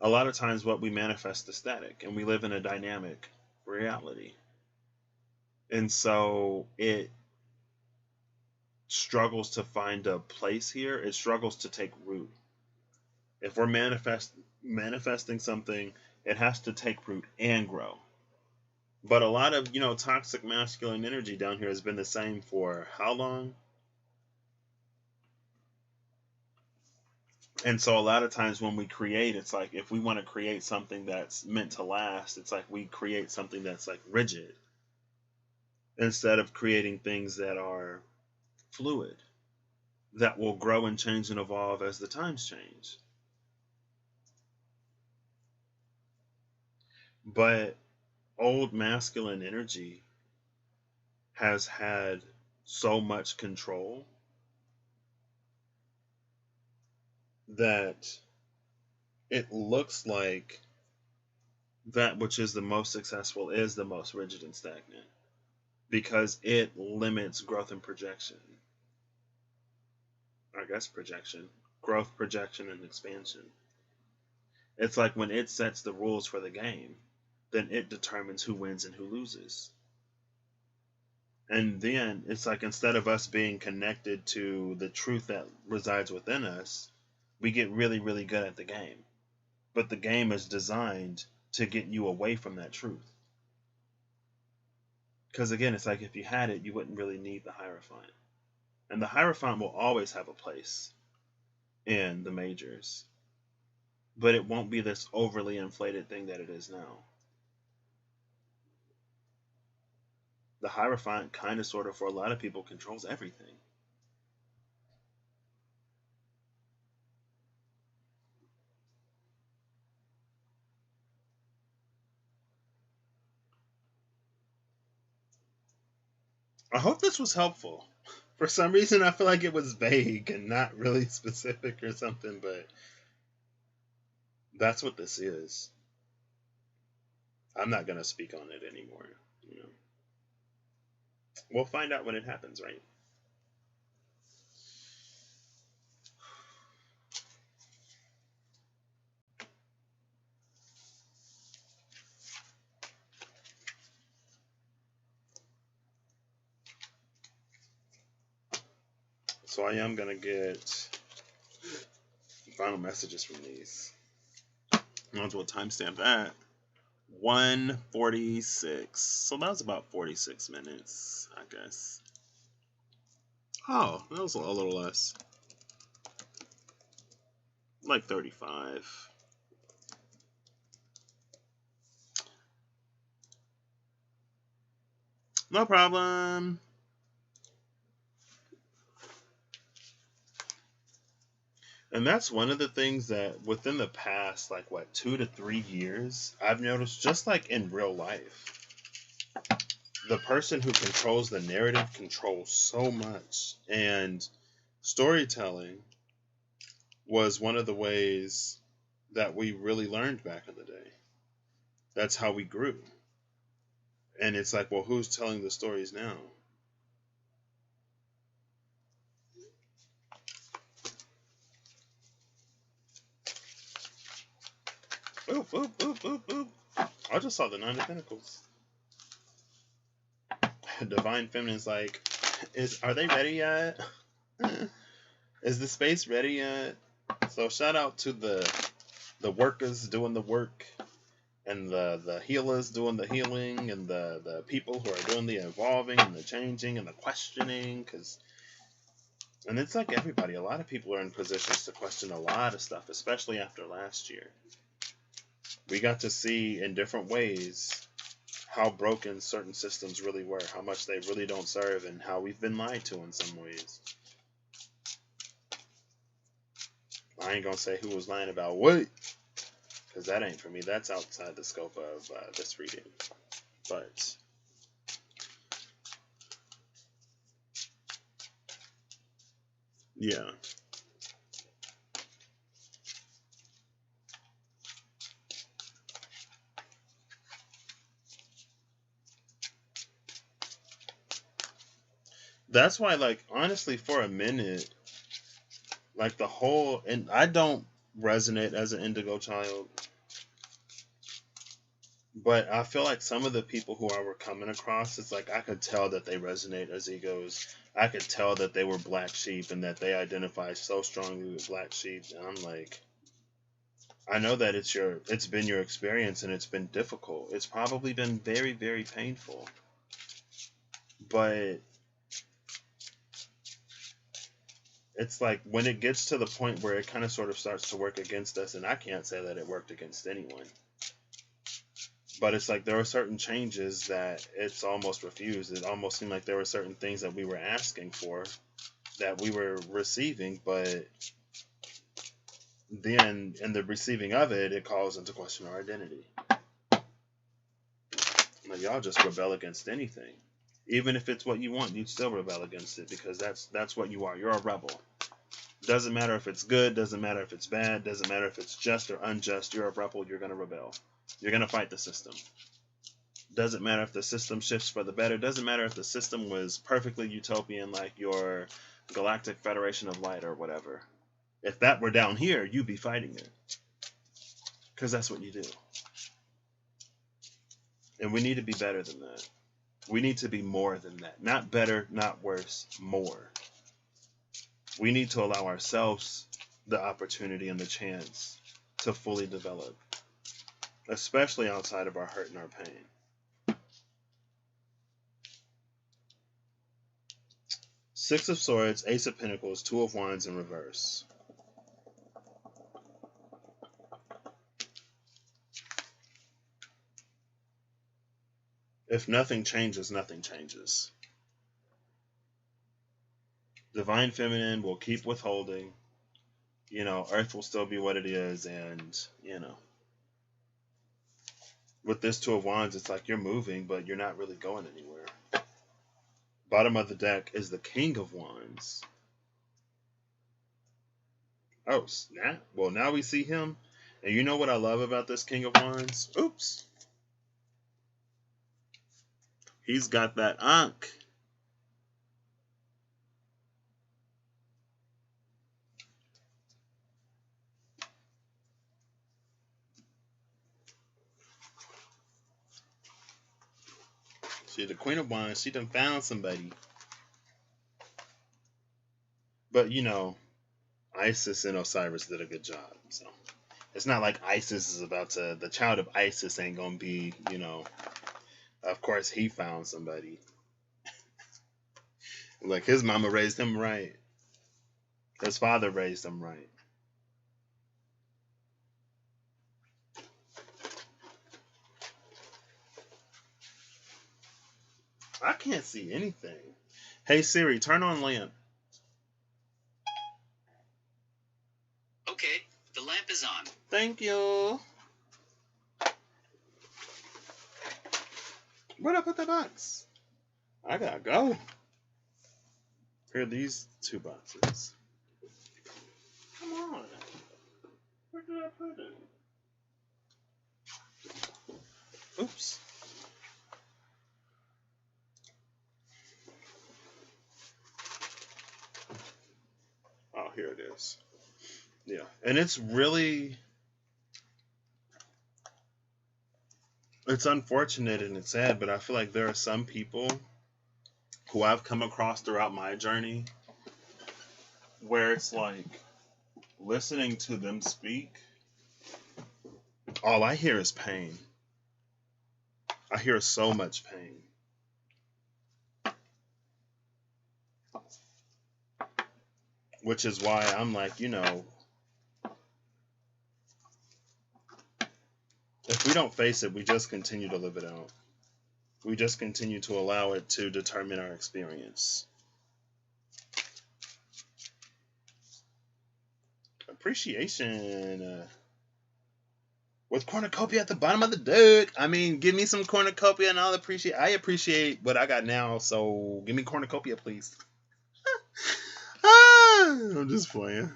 A lot of times what we manifest is static, and we live in a dynamic reality. And so it struggles to find a place here. It struggles to take root. If we're manifesting something, it has to take root and grow. But a lot of, toxic masculine energy down here has been the same for how long? And so a lot of times when we create, it's like if we want to create something that's meant to last, it's like we create something that's like rigid instead of creating things that are fluid, that will grow and change and evolve as the times change. But old masculine energy has had so much control that it looks like that which is the most successful is the most rigid and stagnant because it limits growth and projection. I guess projection. Growth, projection, and expansion. It's like when it sets the rules for the game, then it determines who wins and who loses. And then it's like instead of us being connected to the truth that resides within us, we get really, really good at the game. But the game is designed to get you away from that truth. Because again, it's like if you had it, you wouldn't really need the Hierophant. And the Hierophant will always have a place in the majors. But it won't be this overly inflated thing that it is now. The Hierophant kind of, sort of, for a lot of people, controls everything. I hope this was helpful. For some reason, I feel like it was vague and not really specific or something, but that's what this is. I'm not going to speak on it anymore. We'll find out when it happens, right? So I am going to get final messages from these. I might as well timestamp that. 1:46. So that was about 46 minutes, I guess. Oh, that was a little less. Like 35. No problem. And that's one of the things that within the past, 2 to 3 years, I've noticed, just like in real life, the person who controls the narrative controls so much. And storytelling was one of the ways that we really learned back in the day. That's how we grew. And it's like, well, who's telling the stories now? Oop, oop, oop, oop, oop. I just saw the Nine of Pentacles. Divine Feminine's like, are they ready yet? Is the space ready yet? So shout out to the workers doing the work, and the healers doing the healing, and the people who are doing the evolving and the changing and the questioning. And it's like everybody, a lot of people are in positions to question a lot of stuff, especially after last year. We got to see in different ways how broken certain systems really were, how much they really don't serve, and how we've been lied to in some ways. I ain't gonna say who was lying about what, because that ain't for me. That's outside the scope of this reading. But yeah. That's why, like, honestly, for a minute, like the whole, and I don't resonate as an indigo child, but I feel like some of the people who I were coming across, it's like I could tell that they resonate as egos. I could tell that they were black sheep and that they identify so strongly with black sheep. And I'm like, I know that it's been your experience and it's been difficult. It's probably been very, very painful. But it's like when it gets to the point where it kind of sort of starts to work against us, and I can't say that it worked against anyone. But it's like there are certain changes that it's almost refused. It almost seemed like there were certain things that we were asking for that we were receiving, but then in the receiving of it, it calls into question our identity. Like, y'all just rebel against anything. Even if it's what you want, you'd still rebel against it because that's what you are. You're a rebel. Doesn't matter if it's good, doesn't matter if it's bad, doesn't matter if it's just or unjust. You're a rebel. You're going to rebel. You're going to fight the system. Doesn't matter if the system shifts for the better. Doesn't matter if the system was perfectly utopian like your Galactic Federation of Light or whatever. If that were down here, you'd be fighting it. Because that's what you do. And we need to be better than that. We need to be more than that. Not better, not worse, more. We need to allow ourselves the opportunity and the chance to fully develop. Especially outside of our hurt and our pain. Six of Swords, Ace of Pentacles, Two of Wands in reverse. If nothing changes, nothing changes. Divine Feminine will keep withholding. You know, Earth will still be what it is, and, you know. With this Two of Wands, it's like you're moving, but you're not really going anywhere. Bottom of the deck is the King of Wands. Oh, snap. Well, now we see him. And you know what I love about this King of Wands? Oops. He's got that Ankh. See, the Queen of Wands, she done found somebody. But, you know, Isis and Osiris did a good job. So it's not like Isis is about to, the child of Isis ain't going to be, you know, of course he found somebody. Like his mama raised him right. His father raised him right. I can't see anything. Hey Siri, turn on lamp. Okay, the lamp is on. Thank you. Where'd I put the box? I gotta go. Here are these two boxes. Come on. Where did I put it? Oops. Oh, here it is. Yeah. And it's really, it's unfortunate and it's sad, but I feel like there are some people who I've come across throughout my journey where it's like listening to them speak, all I hear is pain. I hear so much pain. Which is why I'm like, you know, if we don't face it, we just continue to live it out. We just continue to allow it to determine our experience. Appreciation. With cornucopia at the bottom of the deck. I mean, give me some cornucopia and I'll appreciate. I appreciate what I got now, so give me cornucopia, please. I'm just playing.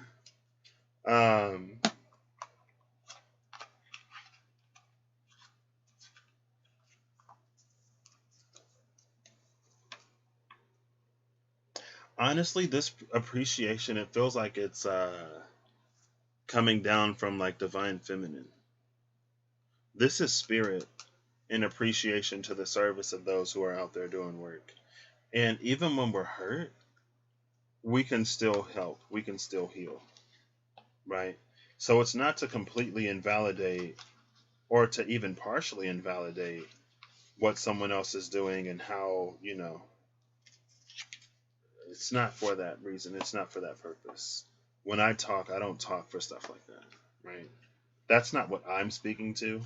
Honestly, this appreciation, it feels like it's coming down from like divine feminine. This is spirit in appreciation to the service of those who are out there doing work. And even when we're hurt, we can still help. We can still heal. Right? So it's not to completely invalidate or to even partially invalidate what someone else is doing and how, it's not for that reason. It's not for that purpose. When I talk, I don't talk for stuff like that. Right? That's not what I'm speaking to.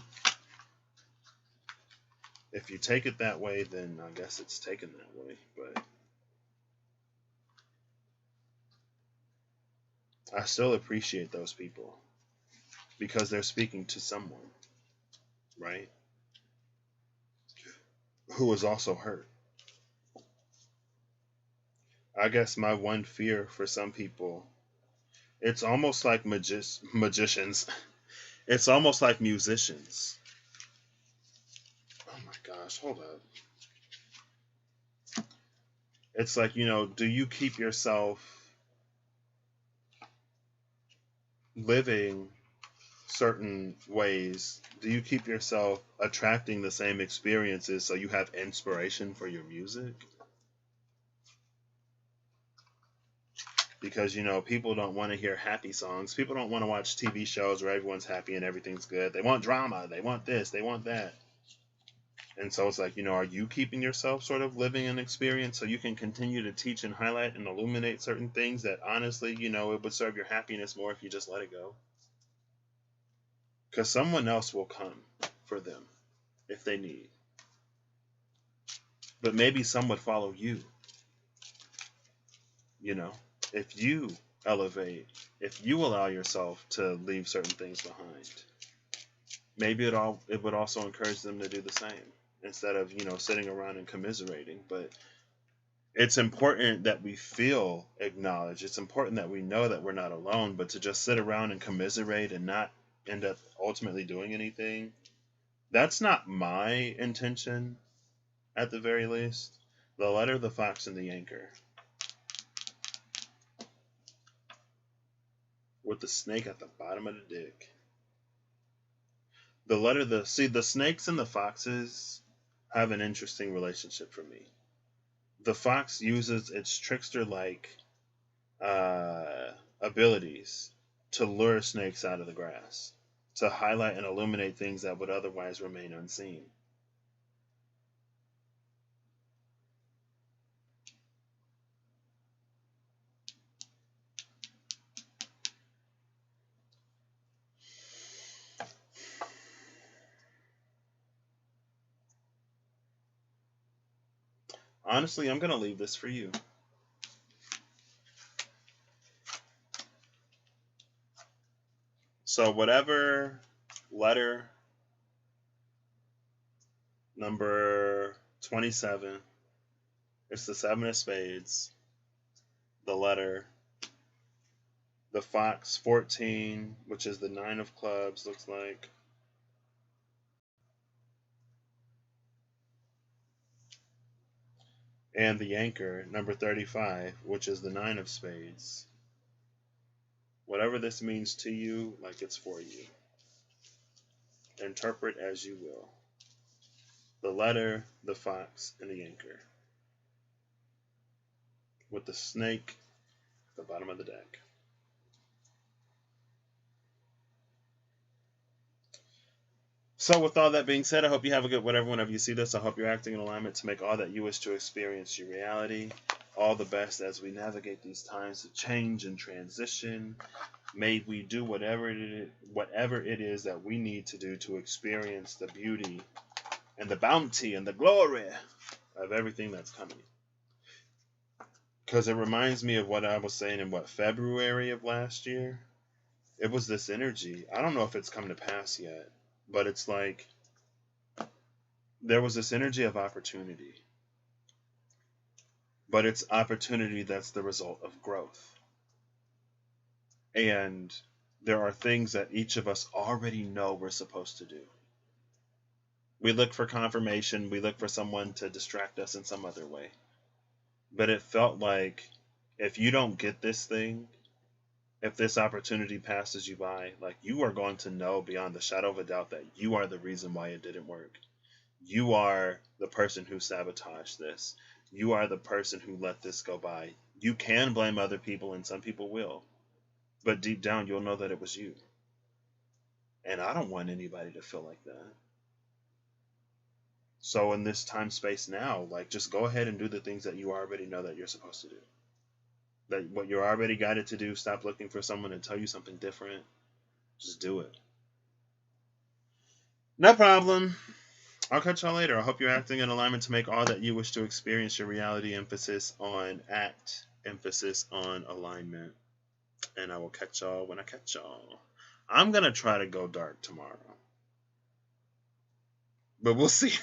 If you take it that way, then I guess it's taken that way. But I still appreciate those people because they're speaking to someone, right? Who is also hurt. I guess my one fear for some people, it's almost like magicians. It's almost like musicians. Oh my gosh, hold up. It's like, do you keep yourself living certain ways? Do you keep yourself attracting the same experiences so you have inspiration for your music? Because, people don't want to hear happy songs. People don't want to watch TV shows where everyone's happy and everything's good. They want drama. They want this. They want that. And so it's like, are you keeping yourself sort of living an experience so you can continue to teach and highlight and illuminate certain things that honestly, it would serve your happiness more if you just let it go? Because someone else will come for them if they need. But maybe some would follow you. If you elevate, if you allow yourself to leave certain things behind, maybe it would also encourage them to do the same instead of, sitting around and commiserating. But it's important that we feel acknowledged. It's important that we know that we're not alone, but to just sit around and commiserate and not end up ultimately doing anything, that's not my intention, at the very least. The letter, the fox, and the anchor. With the snake at the bottom of the deck. The snakes and the foxes have an interesting relationship for me. The fox uses its trickster-like abilities to lure snakes out of the grass, to highlight and illuminate things that would otherwise remain unseen. Honestly, I'm going to leave this for you. So whatever letter number 27, it's the 7 of spades, the letter, the fox 14, which is the 9 of clubs, looks like. And the anchor, number 35, which is the 9 of spades. Whatever this means to you, like it's for you. Interpret as you will. The letter, the fox, and the anchor. With the snake at the bottom of the deck. So with all that being said, I hope you have a good whatever whenever you see this. I hope you're acting in alignment to make all that you wish to experience your reality. All the best as we navigate these times of change and transition. May we do whatever it is that we need to do to experience the beauty and the bounty and the glory of everything that's coming. Because it reminds me of what I was saying in February of last year. It was this energy. I don't know if it's come to pass yet, but it's like there was this energy of opportunity. But it's opportunity that's the result of growth. And there are things that each of us already know we're supposed to do. We look for confirmation, we look for someone to distract us in some other way. But it felt like if you don't get this thing, if this opportunity passes you by, like you are going to know beyond the shadow of a doubt that you are the reason why it didn't work. You are the person who sabotaged this. You are the person who let this go by. You can blame other people, and some people will. But deep down, you'll know that it was you. And I don't want anybody to feel like that. So in this time space now, like just go ahead and do the things that you already know that you're supposed to do. That what you're already guided to do, stop looking for someone to tell you something different. Just do it. No problem. I'll catch y'all later. I hope you're acting in alignment to make all that you wish to experience your reality. Emphasis on act. Emphasis on alignment. And I will catch y'all when I catch y'all. I'm going to try to go dark tomorrow. But we'll see.